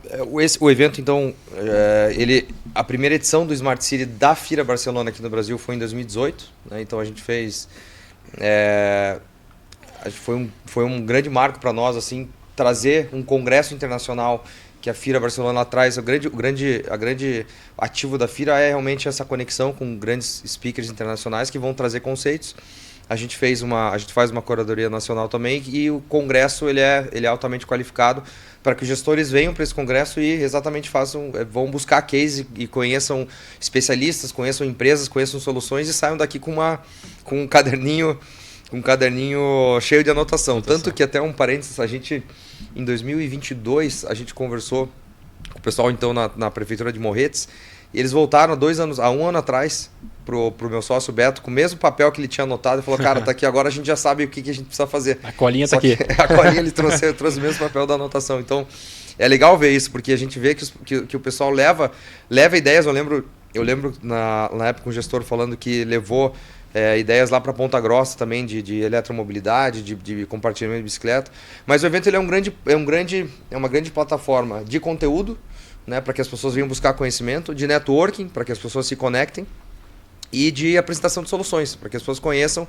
S3: O evento, então, a primeira edição do Smart City da Fira Barcelona aqui no Brasil foi em 2018. Né? Então a gente fez... foi um grande marco para nós, assim, trazer um congresso internacional que a Fira Barcelona traz. A grande ativo da Fira é realmente essa conexão com grandes speakers internacionais que vão trazer conceitos. A gente faz uma curadoria nacional também e o congresso ele é altamente qualificado para que os gestores venham para esse congresso e exatamente vão buscar case e conheçam especialistas, conheçam empresas, conheçam soluções e saiam daqui com um caderninho cheio de anotação. Tanto que, até um parênteses, a gente, em 2022, a gente conversou com o pessoal então na prefeitura de Morretes e eles voltaram há um ano atrás pro meu sócio Beto com o mesmo papel que ele tinha anotado e falou, cara, tá aqui agora, a gente já sabe o que a gente precisa fazer.
S1: A colinha tá aqui.
S3: A colinha ele trouxe o mesmo papel da anotação. Então, é legal ver isso, porque a gente vê que o pessoal leva ideias. Eu lembro na época um gestor falando que levou ideias lá para Ponta Grossa também de eletromobilidade, de compartilhamento de bicicleta. Mas o evento ele é uma grande plataforma de conteúdo, né, para que as pessoas venham buscar conhecimento, de networking, para que as pessoas se conectem, e de apresentação de soluções, para que as pessoas conheçam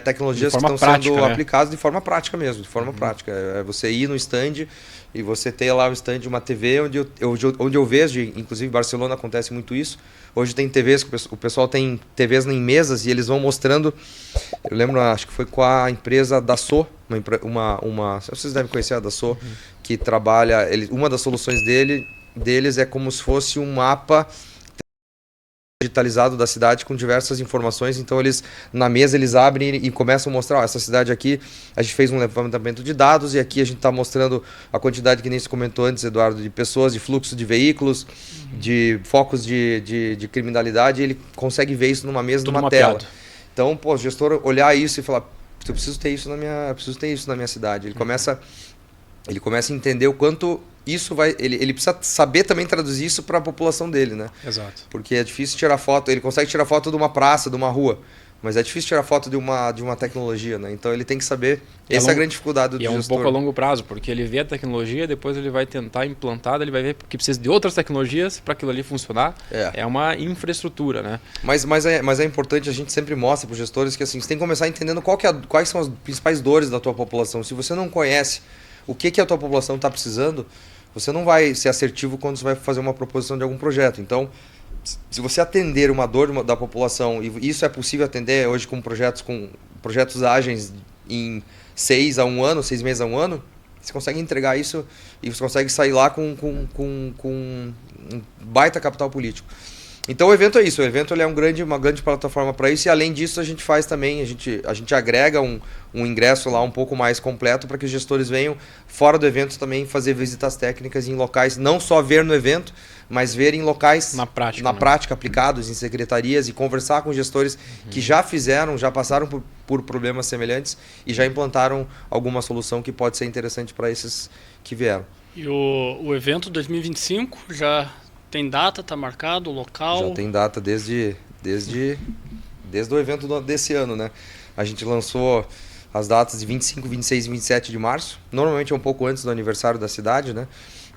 S3: tecnologias que estão sendo aplicadas de forma prática mesmo, de forma prática. É você ir no stand e você ter lá o stand de uma TV, onde eu vejo, inclusive em Barcelona acontece muito isso. Hoje tem TVs, o pessoal tem TVs em mesas e eles vão mostrando. Eu lembro, acho que foi com a empresa Dassault, vocês devem conhecer a Dassault, que trabalha, uma das soluções deles é como se fosse um mapa digitalizado da cidade com diversas informações. Então na mesa eles abrem e começam a mostrar, essa cidade aqui a gente fez um levantamento de dados e aqui a gente está mostrando a quantidade, que nem você comentou antes, Eduardo, de pessoas, de fluxo de veículos, de focos de criminalidade, e ele consegue ver isso numa mesa, numa tela. Então, o gestor olhar isso e falar, eu preciso ter isso na minha cidade. Ele começa a entender o quanto isso vai... Ele precisa saber também traduzir isso para a população dele, né?
S1: Exato.
S3: Porque é difícil tirar foto, ele consegue tirar foto de uma praça, de uma rua, mas é difícil tirar foto de uma tecnologia, né? Então ele tem que saber, essa é a grande dificuldade do gestor.
S1: E é um pouco a longo prazo, porque ele vê a tecnologia, depois ele vai tentar implantar, ele vai ver que precisa de outras tecnologias para aquilo ali funcionar. É uma infraestrutura, né?
S3: Mas é importante, a gente sempre mostra para os gestores que assim, você tem que começar entendendo quais são as principais dores da tua população. Se você não conhece o que a tua população está precisando, você não vai ser assertivo quando você vai fazer uma proposição de algum projeto. Então, se você atender uma dor da população, e isso é possível atender hoje com projetos ágeis em 6 meses a um ano, você consegue entregar isso e você consegue sair lá com um baita capital político. Então o evento é isso, o evento ele é uma grande plataforma para isso, e além disso a gente faz também, a gente agrega um ingresso lá um pouco mais completo para que os gestores venham fora do evento também fazer visitas técnicas em locais, não só ver no evento, mas ver em locais
S1: na prática
S3: aplicados em secretarias, e conversar com gestores que já passaram por problemas semelhantes e já implantaram alguma solução que pode ser interessante para esses que vieram.
S2: E o evento 2025 já... Tem data, está marcado, local?
S3: Já tem data desde o evento desse ano, né? A gente lançou as datas de 25, 26 e 27 de março. Normalmente é um pouco antes do aniversário da cidade, né?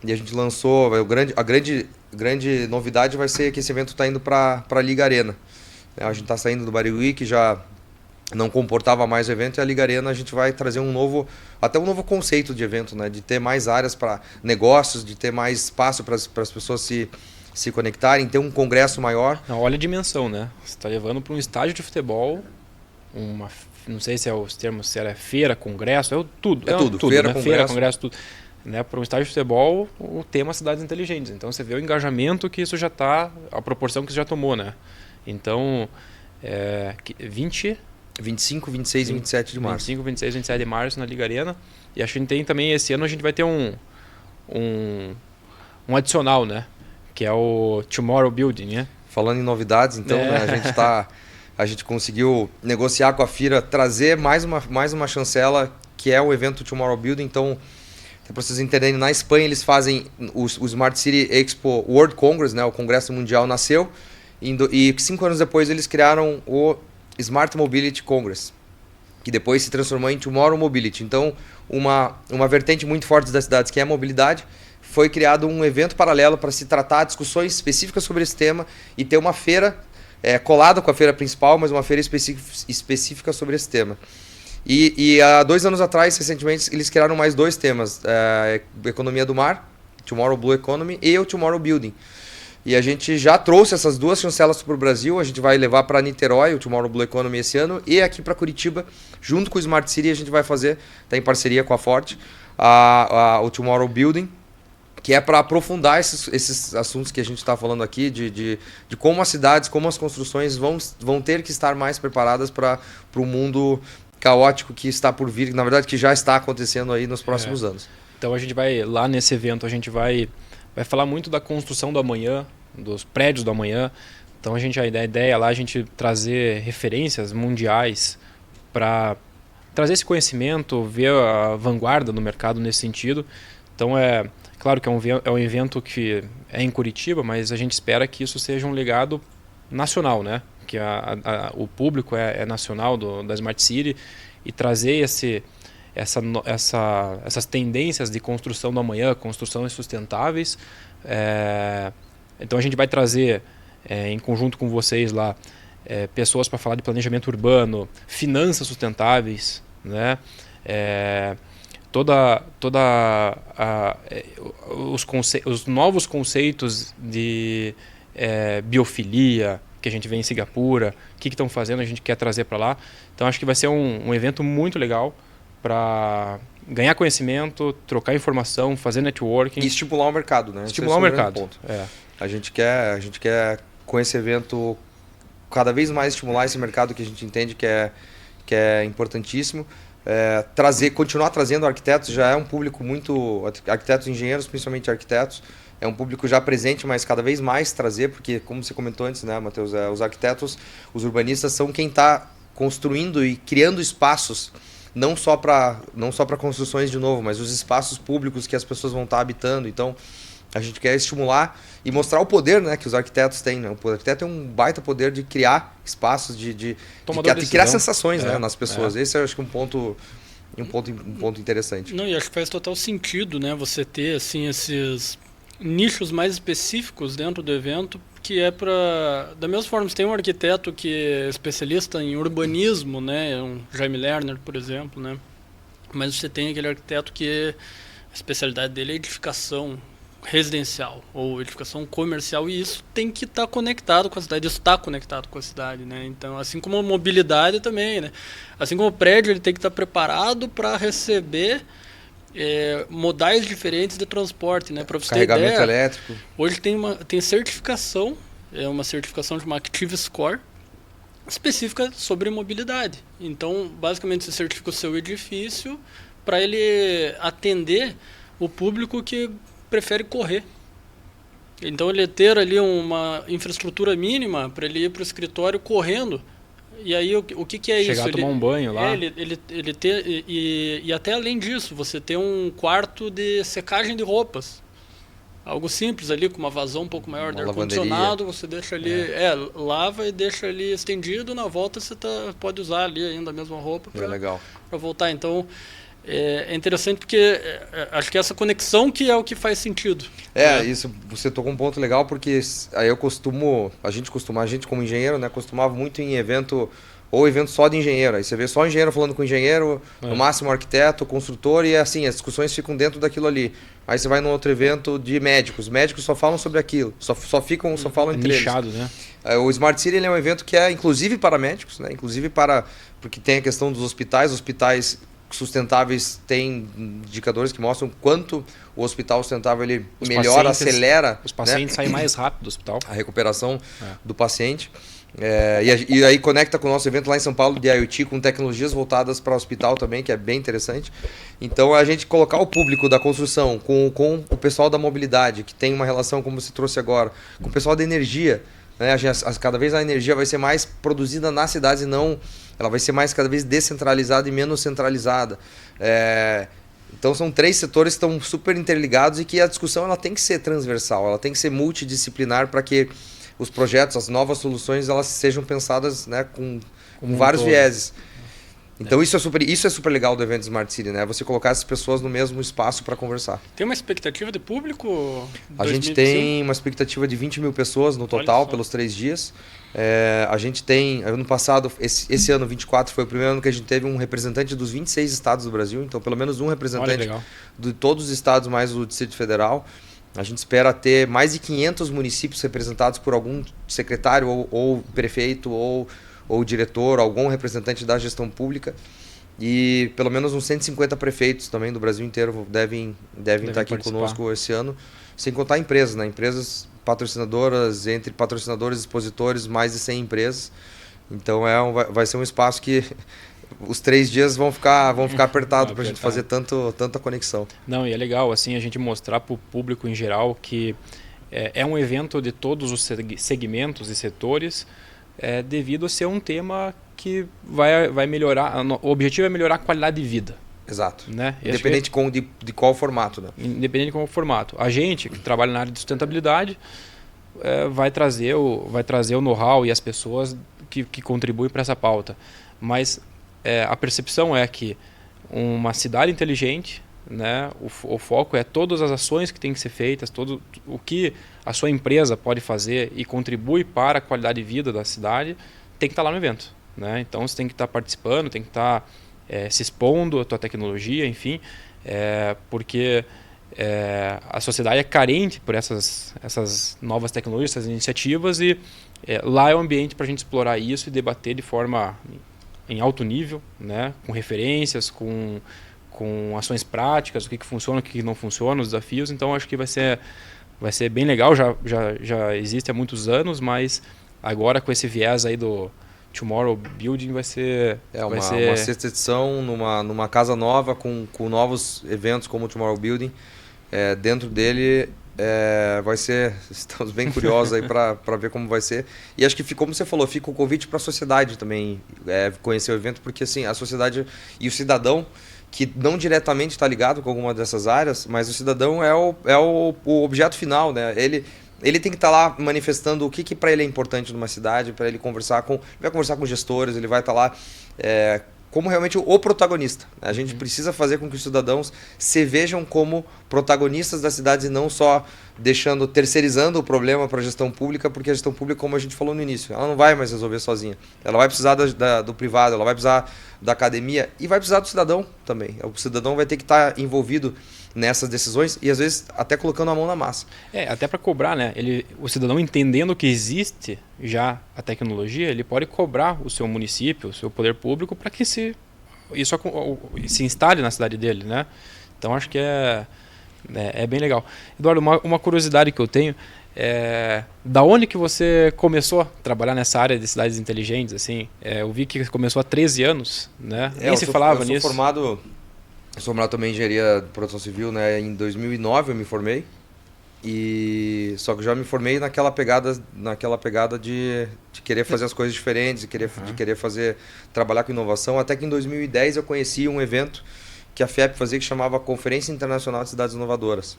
S3: E a gente lançou... A grande novidade vai ser que esse evento está indo para a Liga Arena. A gente está saindo do Barigui, que já não comportava mais o evento, e a Liga Arena a gente vai trazer um novo conceito de evento, né? De ter mais áreas para negócios, de ter mais espaço para as pessoas se conectarem, ter um congresso maior.
S1: Não, olha a dimensão, né? Você está levando para um estádio de futebol, não sei se é os termos, se era feira, congresso, tudo.
S3: Feira,
S1: né? Feira, congresso, tudo. Né? Para um estádio de futebol, o tema cidades inteligentes. Então você vê o engajamento que isso já está, a proporção que isso já tomou, né? Então,
S3: 25, 26 e 27 de março.
S1: 25, 26 e 27 de março na Liga Arena. E acho que a gente tem também, esse ano a gente vai ter um adicional, né? Que é o Tomorrow Building, né?
S3: Falando em novidades, então, né? A gente conseguiu negociar com a Fira, trazer mais uma chancela, que é o evento Tomorrow Building. Então, Para vocês entenderem, na Espanha eles fazem o Smart City Expo World Congress, né? O Congresso Mundial nasceu, e 5 anos depois eles criaram o Smart Mobility Congress, que depois se transformou em Tomorrow Mobility. Então, uma vertente muito forte das cidades, que é a mobilidade, foi criado um evento paralelo para se tratar discussões específicas sobre esse tema e ter uma feira colada com a feira principal, mas uma feira específica sobre esse tema. E há 2 anos atrás, recentemente, eles criaram mais 2 temas, Economia do Mar, Tomorrow Blue Economy, e o Tomorrow Building. E a gente já trouxe essas 2 chancelas para o Brasil, a gente vai levar para Niterói o Tomorrow Blue Economy esse ano, e aqui para Curitiba, junto com o Smart City, a gente vai fazer, tá em parceria com a Forte, o Tomorrow Building, que é para aprofundar esses assuntos que a gente está falando aqui, de como as cidades, como as construções vão ter que estar mais preparadas para o mundo caótico que está por vir, na verdade que já está acontecendo aí nos próximos anos.
S1: Então a gente vai, lá nesse evento, a gente vai falar muito da construção do amanhã, dos prédios do amanhã. Então a ideia lá é a gente trazer referências mundiais para trazer esse conhecimento, ver a vanguarda no mercado nesse sentido. Então claro que é um evento que é em Curitiba, mas a gente espera que isso seja um legado nacional, né? Que o público é nacional da Smart City, e trazer essas tendências de construção do amanhã, construções sustentáveis. Então a gente vai trazer, em conjunto com vocês lá, pessoas para falar de planejamento urbano, finanças sustentáveis, né? Os novos conceitos de biofilia que a gente vê em Singapura, o que estão fazendo, a gente quer trazer para lá. Então acho que vai ser um evento muito legal para ganhar conhecimento, trocar informação, fazer networking.
S3: E estimular o mercado, né?
S1: Estimular o mercado.
S3: Ponto. A gente quer, com esse evento, cada vez mais estimular esse mercado que a gente entende que é importantíssimo. Continuar trazendo arquitetos, já é um público muito... Arquitetos e engenheiros, principalmente arquitetos, é um público já presente, mas cada vez mais trazer, porque, como você comentou antes, né, Matheus, os arquitetos, os urbanistas são quem está construindo e criando espaços, não só para construções de novo, mas os espaços públicos que as pessoas vão estar habitando. Então, a gente quer estimular e mostrar o poder, né, que os arquitetos têm. Né? O arquiteto tem um baita poder de criar espaços, de criar sensações, né, nas pessoas. Esse eu acho que é um ponto interessante.
S2: Não, e acho que faz total sentido, né, você ter assim, esses nichos mais específicos dentro do evento, que é para... Da mesma forma, você tem um arquiteto que é especialista em urbanismo, né, um Jaime Lerner, por exemplo, né, mas você tem aquele arquiteto que a especialidade dele é edificação residencial ou edificação comercial, e isso tem que estar conectado com a cidade, isso está conectado com a cidade, né? Então, assim como a mobilidade também, né? Assim como o prédio, ele tem que estar preparado para receber modais diferentes de transporte, né? Para você ter ideia,
S3: carregamento elétrico.
S2: Hoje tem certificação, uma certificação de uma Active Score específica sobre mobilidade. Então, basicamente, você certifica o seu edifício para ele atender o público que prefere correr. Então, ele ter ali uma infraestrutura mínima para ele ir para o escritório correndo. E aí, o que é isso?
S1: Chegar a tomar um banho lá.
S2: Ele ter, e até além disso, você ter um quarto de secagem de roupas. Algo simples ali, com uma vazão um pouco maior de ar-condicionado, você deixa ali, lava e deixa ali estendido, na volta você pode usar ali ainda a mesma roupa para voltar. Então, é interessante porque acho que essa conexão que é o que faz sentido.
S3: Isso, você tocou um ponto legal, porque aí a gente como engenheiro, né, costumava muito em evento só de engenheiro. Aí você vê só engenheiro falando com engenheiro, no máximo arquiteto, construtor, e assim, as discussões ficam dentro daquilo ali. Aí você vai num outro evento de médicos médicos só falam sobre aquilo, só falam entre
S1: nichado,
S3: eles.
S1: Né?
S3: O Smart City, ele é um evento que é inclusive para médicos, né? Inclusive porque tem a questão dos hospitais sustentáveis têm indicadores que mostram quanto o hospital sustentável ele melhora, acelera.
S1: Os pacientes saem mais rápido do hospital.
S3: A recuperação do paciente. E aí conecta com o nosso evento lá em São Paulo de IoT, com tecnologias voltadas para o hospital também, que é bem interessante. Então, a gente colocar o público da construção com o pessoal da mobilidade, que tem uma relação, como você trouxe agora, com o pessoal da energia, né? Cada vez a energia vai ser mais produzida nas cidades, e não, ela vai ser mais cada vez descentralizada e menos centralizada. Então são 3 setores que estão super interligados e que a discussão ela tem que ser transversal, ela tem que ser multidisciplinar para que os projetos, as novas soluções, elas sejam pensadas, né, com vários vieses. Então isso é super legal do evento Smart City, né? Você colocar essas pessoas no mesmo espaço para conversar.
S2: Tem uma expectativa de público?
S3: A gente tem uma expectativa de 20 mil pessoas no total pelos 3 dias. A gente tem, ano passado, esse ano 24 foi o primeiro ano que a gente teve um representante dos 26 estados do Brasil, então pelo menos um representante de todos os estados mais o Distrito Federal. A gente espera ter mais de 500 municípios representados por algum secretário ou prefeito ou diretor, algum representante da gestão pública, e pelo menos uns 150 prefeitos também do Brasil inteiro devem estar aqui conosco esse ano, sem contar empresas, né? Empresas patrocinadoras, entre patrocinadores e expositores, mais de 100 empresas. Então vai ser um espaço que os 3 dias vão ficar apertados para a gente fazer tanta conexão.
S1: Não, e é legal assim a gente mostrar para o público em geral que é um evento de todos os segmentos e setores, devido a ser um tema que vai melhorar. O objetivo é melhorar a qualidade de vida.
S3: Exato.
S1: Né?
S3: Independente de qual formato. Né?
S1: Independente de qual formato. A gente que trabalha na área de sustentabilidade vai trazer o know-how e as pessoas que contribuem para essa pauta. Mas a percepção é que uma cidade inteligente, né, o foco é todas as ações que têm que ser feitas, todo o que a sua empresa pode fazer e contribui para a qualidade de vida da cidade, tem que estar lá no evento. Né? Então você tem que estar participando, tem que estar se expondo a tua tecnologia, enfim, porque a sociedade é carente por essas novas tecnologias, essas iniciativas, e lá é o ambiente para a gente explorar isso e debater de forma em alto nível, né? Com referências, com ações práticas, o que funciona, o que não funciona, os desafios. Então acho que vai ser bem legal, já existe há muitos anos, mas agora com esse viés aí do Tomorrow Building vai ser...
S3: uma 6ª edição numa casa nova com novos eventos como o Tomorrow Building. Dentro dele vai ser... Estamos bem curiosos aí para ver como vai ser. E acho que, como você falou, fica o convite para a sociedade também conhecer o evento, porque assim, a sociedade e o cidadão, que não diretamente está ligado com alguma dessas áreas, mas o cidadão é o objeto final, né? Ele tem que estar lá manifestando o que para ele é importante numa cidade, para ele vai conversar com gestores, ele vai estar lá como realmente o protagonista. A gente precisa fazer com que os cidadãos se vejam como protagonistas das cidades e não só terceirizando o problema para a gestão pública, porque a gestão pública, como a gente falou no início, ela não vai mais resolver sozinha. Ela vai precisar do privado, ela vai precisar da academia e vai precisar do cidadão também. O cidadão vai ter que estar envolvido nessas decisões e às vezes até colocando a mão na massa.
S1: Até para cobrar, né? O cidadão entendendo que existe já a tecnologia, ele pode cobrar o seu município, o seu poder público para que isso se instale na cidade dele, né? Então acho que é bem legal. Eduardo, uma curiosidade que eu tenho da onde que você começou a trabalhar nessa área de cidades inteligentes, assim? Eu vi que começou há 13 anos, né? Nem se falava nisso.
S3: Eu sou formado também em engenharia de produção civil, né? Em 2009 eu me formei. Só que eu já me formei naquela pegada de querer fazer as coisas diferentes, de querer trabalhar com inovação. Até que em 2010 eu conheci um evento que a FIEP fazia, que chamava Conferência Internacional de Cidades Inovadoras.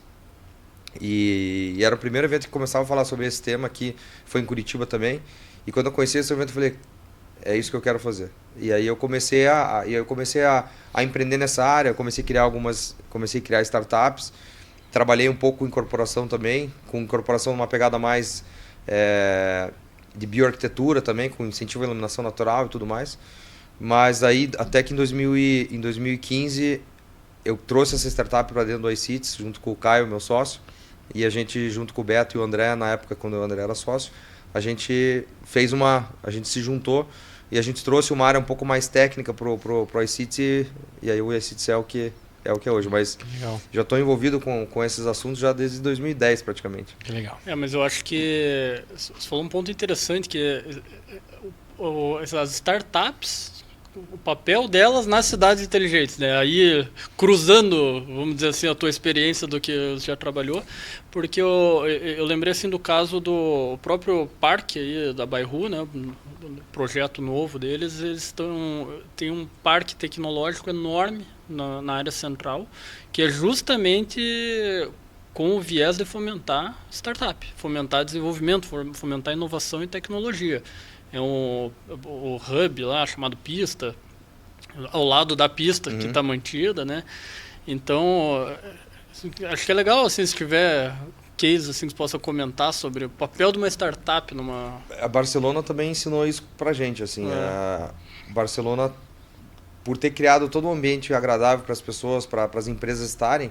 S3: E era o primeiro evento que começava a falar sobre esse tema, que foi em Curitiba também. E quando eu conheci esse evento eu falei, é isso que eu quero fazer. E aí eu comecei a empreender nessa área, comecei a criar startups, trabalhei um pouco em corporação também, com incorporação numa pegada mais de bioarquitetura também, com incentivo à iluminação natural e tudo mais. Mas aí, até que em 2015, eu trouxe essa startup para dentro do iCities, junto com o Caio, meu sócio, e a gente, junto com o Beto e o André, na época, quando o André era sócio, a gente se juntou e a gente trouxe uma área um pouco mais técnica pro iCities, e aí o iCities é o que é hoje, mas
S1: legal.
S3: Já estou envolvido com esses assuntos já desde 2010 praticamente.
S1: Que legal.
S2: Mas eu acho que você falou um ponto interessante, que as startups o papel delas nas cidades inteligentes, né? Aí, cruzando, vamos dizer assim, a tua experiência do que você já trabalhou, porque eu lembrei, assim, do caso do próprio parque aí da Bairro, né? Projeto novo deles, tem um parque tecnológico enorme na área central, que é justamente com o viés de fomentar startup, fomentar desenvolvimento, fomentar inovação e tecnologia. É o hub lá, chamado Pista, ao lado da pista que está mantida, né? Então, acho que é legal, assim, se tiver case assim, que você possa comentar sobre o papel de uma startup numa...
S3: A Barcelona também ensinou isso pra gente, assim. A Barcelona, por ter criado todo um ambiente agradável para as pessoas, para as empresas estarem,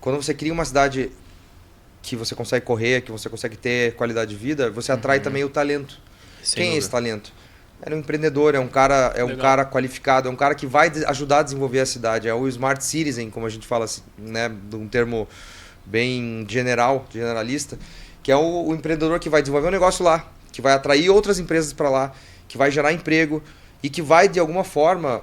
S3: quando você cria uma cidade que você consegue correr, que você consegue ter qualidade de vida, você atrai também o talento.
S1: Sem
S3: Quem é
S1: dúvida.
S3: esse talento? É um empreendedor, é um cara qualificado, é um cara que vai ajudar a desenvolver a cidade. É o Smart Citizen, como a gente fala, assim, né, de um termo bem generalista, que é o empreendedor que vai desenvolver um negócio lá, que vai atrair outras empresas para lá, que vai gerar emprego e que vai, de alguma forma,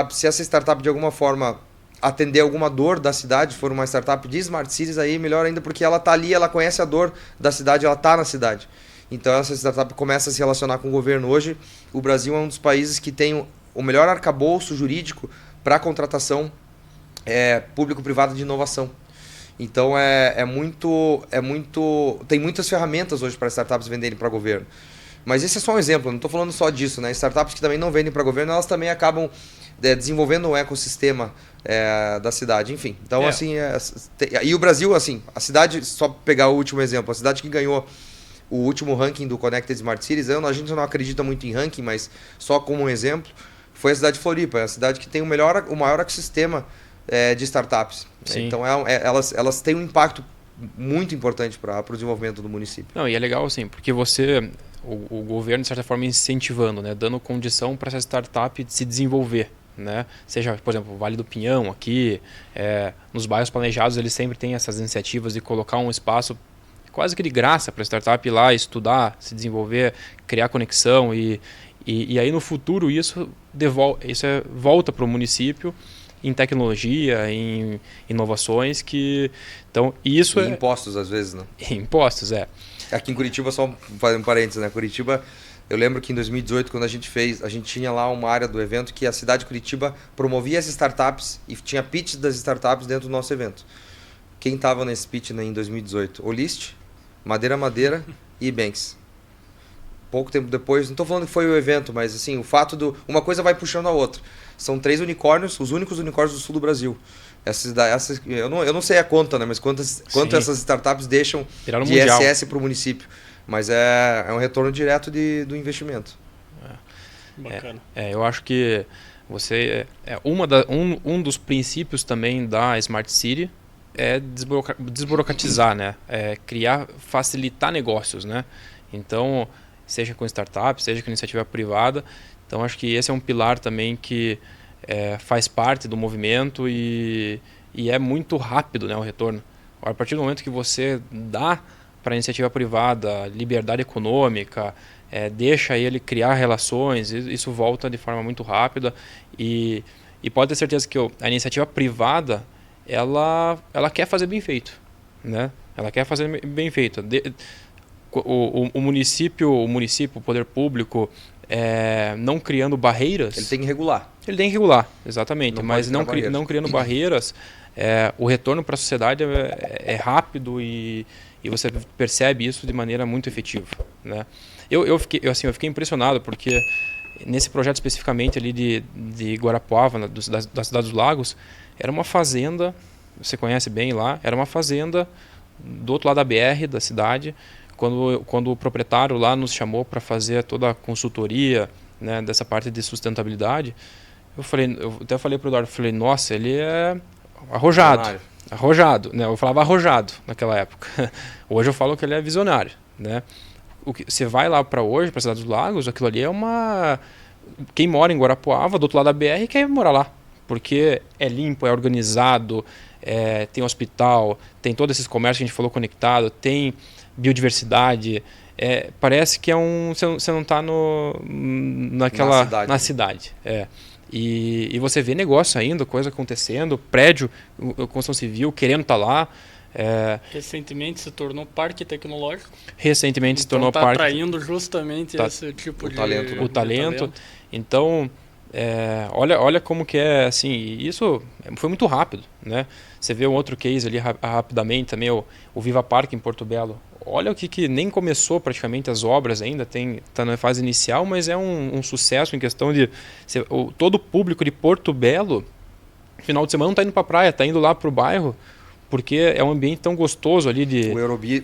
S3: se essa startup de alguma forma atender alguma dor da cidade, for uma startup de Smart Cities, aí melhor ainda, porque ela está ali, ela conhece a dor da cidade, ela está na cidade. Então essa startup começa a se relacionar com o governo. Hoje, o Brasil é um dos países que tem o melhor arcabouço jurídico para contratação público-privada de inovação. Então tem muitas ferramentas hoje para startups venderem para governo. Mas esse é só um exemplo, não estou falando só disso, né? Startups que também não vendem para governo, elas também acabam desenvolvendo um ecossistema da cidade, enfim. Então, assim, e o Brasil, assim, a cidade, só pegar o último exemplo, a cidade que ganhou o último ranking do Connected Smart Cities, a gente não acredita muito em ranking, mas só como um exemplo, foi a cidade de Floripa, é a cidade que tem o maior ecossistema de startups.
S1: Sim.
S3: Então, elas têm um impacto muito importante para o desenvolvimento do município.
S1: Não, e é legal assim, porque o governo, de certa forma, incentivando, né, dando condição para essa startup se desenvolver. Né? Seja, por exemplo, o Vale do Pinhão aqui, nos bairros planejados eles sempre têm essas iniciativas de colocar um espaço quase que de graça para a startup ir lá estudar, se desenvolver, criar conexão e aí no futuro isso volta para o município em tecnologia, em inovações então isso
S3: e impostos às vezes, né?
S1: Impostos,
S3: Aqui em Curitiba, só fazer um parênteses, né? Curitiba, eu lembro que em 2018, quando a gente tinha lá uma área do evento que a cidade de Curitiba promovia as startups e tinha pitch das startups dentro do nosso evento. Quem estava nesse pitch, né, em 2018? Olist, Madeira e Banks. Pouco tempo depois, não estou falando que foi o evento, mas assim, o fato uma coisa vai puxando a outra. São 3 unicórnios, os únicos unicórnios do sul do Brasil. Eu não sei a conta, né, mas quanto essas startups deixam
S1: viraram
S3: de
S1: mundial.
S3: ISS para o município. Mas é um retorno direto do investimento.
S2: Bacana.
S1: Eu acho que um dos princípios também da Smart City é desburocratizar, né? Facilitar negócios, né? Então, seja com startup, seja com iniciativa privada. Então, acho que esse é um pilar também que faz parte do movimento e é muito rápido, né, o retorno. A partir do momento que você dá para a iniciativa privada liberdade econômica, deixa ele criar relações, isso volta de forma muito rápida e pode ter certeza que a iniciativa privada ela quer fazer bem feito, né? Ela quer fazer bem feito. O município, o poder público, não criando barreiras.
S3: Ele tem que regular.
S1: Ele tem que regular, exatamente. Mas não criando barreiras, o retorno para a sociedade é rápido e você percebe isso de maneira muito efetiva, né? Eu fiquei impressionado porque nesse projeto especificamente ali de Guarapuava, da cidade dos Lagos, era uma fazenda, você conhece bem lá, era uma fazenda do outro lado da BR da cidade. Quando o proprietário lá nos chamou para fazer toda a consultoria, né, dessa parte de sustentabilidade, eu até falei para o Eduardo, nossa, ele é arrojado, né? Eu falava arrojado naquela época. Hoje eu falo que ele é visionário, né? Você vai lá para a cidade dos Lagos, aquilo ali quem mora em Guarapuava, do outro lado da BR, quer morar lá, porque é limpo, é organizado, tem hospital, tem todos esses comércios que a gente falou conectado, tem biodiversidade, parece que você não está na cidade. E você vê negócio ainda, coisa acontecendo, prédio, construção civil querendo estar lá.
S2: Recentemente se tornou parque tecnológico.
S1: Recentemente se tornou
S2: parque.
S1: Está
S2: atraindo justamente esse tipo de
S3: talento, né?
S1: O talento. Então, olha como que é, assim, isso foi muito rápido, né? Você vê um outro case ali rapidamente também, o Viva Parque em Porto Belo. Olha o que nem começou praticamente as obras ainda, está na fase inicial, mas é um sucesso em questão de... todo o público de Porto Belo, final de semana não está indo para a praia, está indo lá para o bairro, porque é um ambiente tão gostoso ali de...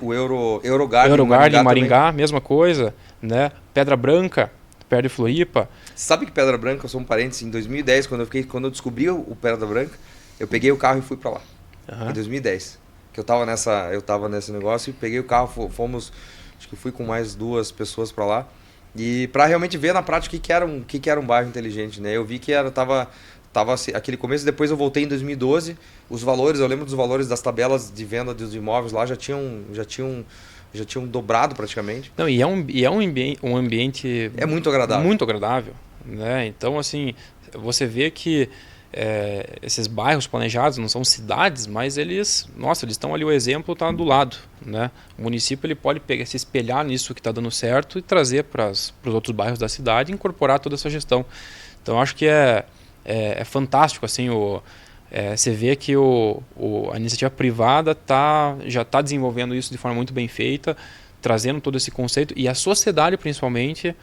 S3: O Eurogarden
S1: Maringá, mesma coisa, né? Pedra Branca, perto de Floripa.
S3: Sabe que Pedra Branca, eu sou um parênteses, em 2010, quando eu descobri o Pedra Branca, eu peguei o carro e fui para lá. Em 2010. Que eu tava nesse negócio e peguei o carro, fomos, acho que fui com mais 2 pessoas para lá. E para realmente ver na prática o que era um bairro inteligente, né? Eu vi que tava aquele começo, depois eu voltei em 2012, os valores, eu lembro dos valores das tabelas de venda dos imóveis lá já tinham dobrado praticamente.
S1: Não, e é um ambiente
S3: muito agradável.
S1: Muito agradável, né? Então, assim, você vê que esses bairros planejados não são cidades, mas eles estão ali, o exemplo está do lado, né? O município ele pode se espelhar nisso que está dando certo e trazer para os outros bairros da cidade e incorporar toda essa gestão. Então, acho que é fantástico, assim, você vê que a iniciativa privada já está desenvolvendo isso de forma muito bem feita, trazendo todo esse conceito, e a sociedade, principalmente,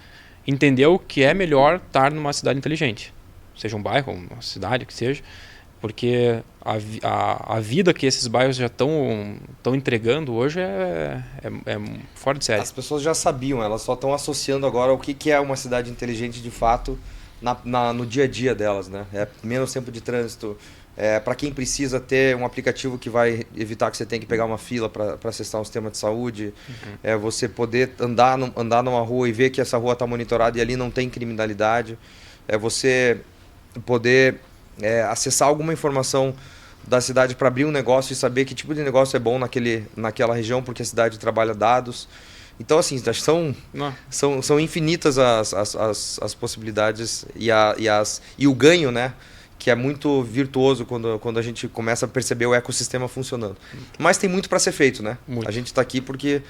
S1: entendeu que é melhor estar numa cidade inteligente, seja um bairro, uma cidade, que seja, porque a vida que esses bairros já estão entregando hoje é fora de série.
S3: As pessoas já sabiam, elas só estão associando agora o que é uma cidade inteligente de fato no dia a dia delas, né? É menos tempo de trânsito, para quem precisa ter um aplicativo que vai evitar que você tenha que pegar uma fila para acessar um sistema de saúde, você poder andar numa rua e ver que essa rua está monitorada e ali não tem criminalidade, você poder acessar alguma informação da cidade para abrir um negócio e saber que tipo de negócio é bom naquela região, porque a cidade trabalha dados. Então, assim, são infinitas as possibilidades e o ganho, né? Que é muito virtuoso quando a gente começa a perceber o ecossistema funcionando. Mas tem muito para ser feito, né?
S1: Muito.
S3: A gente está aqui porque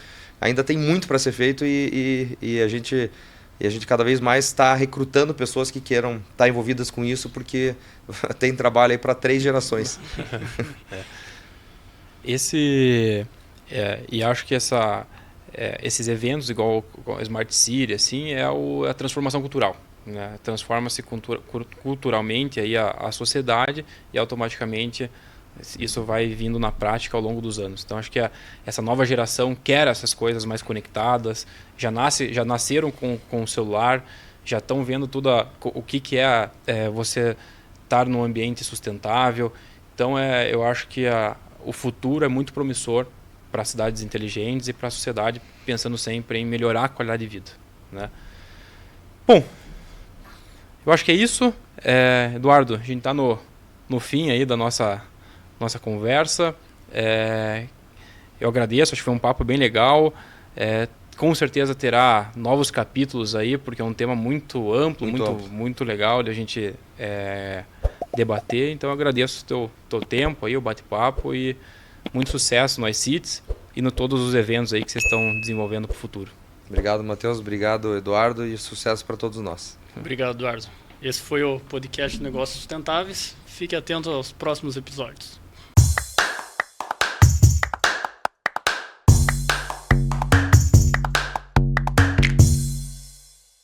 S3: ainda tem muito para ser feito e a gente cada vez mais está recrutando pessoas que queiram estar envolvidas com isso, porque tem trabalho aí para 3 gerações.
S1: E acho que esses eventos, igual a Smart City, assim, a transformação cultural, né? Transforma-se culturalmente aí a sociedade e automaticamente isso vai vindo na prática ao longo dos anos. Então acho que essa nova geração quer essas coisas mais conectadas, já nasceram com o celular, já estão vendo tudo o que é você estar num ambiente sustentável. Então eu acho que o futuro é muito promissor para cidades inteligentes e para a sociedade, pensando sempre em melhorar a qualidade de vida, né? Bom, eu acho que é isso. Eduardo, a gente está no fim aí da nossa conversa. Eu agradeço, acho que foi um papo bem legal. Com certeza terá novos capítulos aí, porque é um tema muito amplo, muito legal de a gente debater. Então eu agradeço o teu tempo aí, o bate-papo, e muito sucesso no iCities e no todos os eventos aí que vocês estão desenvolvendo para o futuro.
S3: Obrigado, Matheus. Obrigado, Eduardo, e sucesso para todos nós.
S2: Obrigado, Eduardo. Esse foi o podcast Negócios Sustentáveis. Fique atento aos próximos episódios.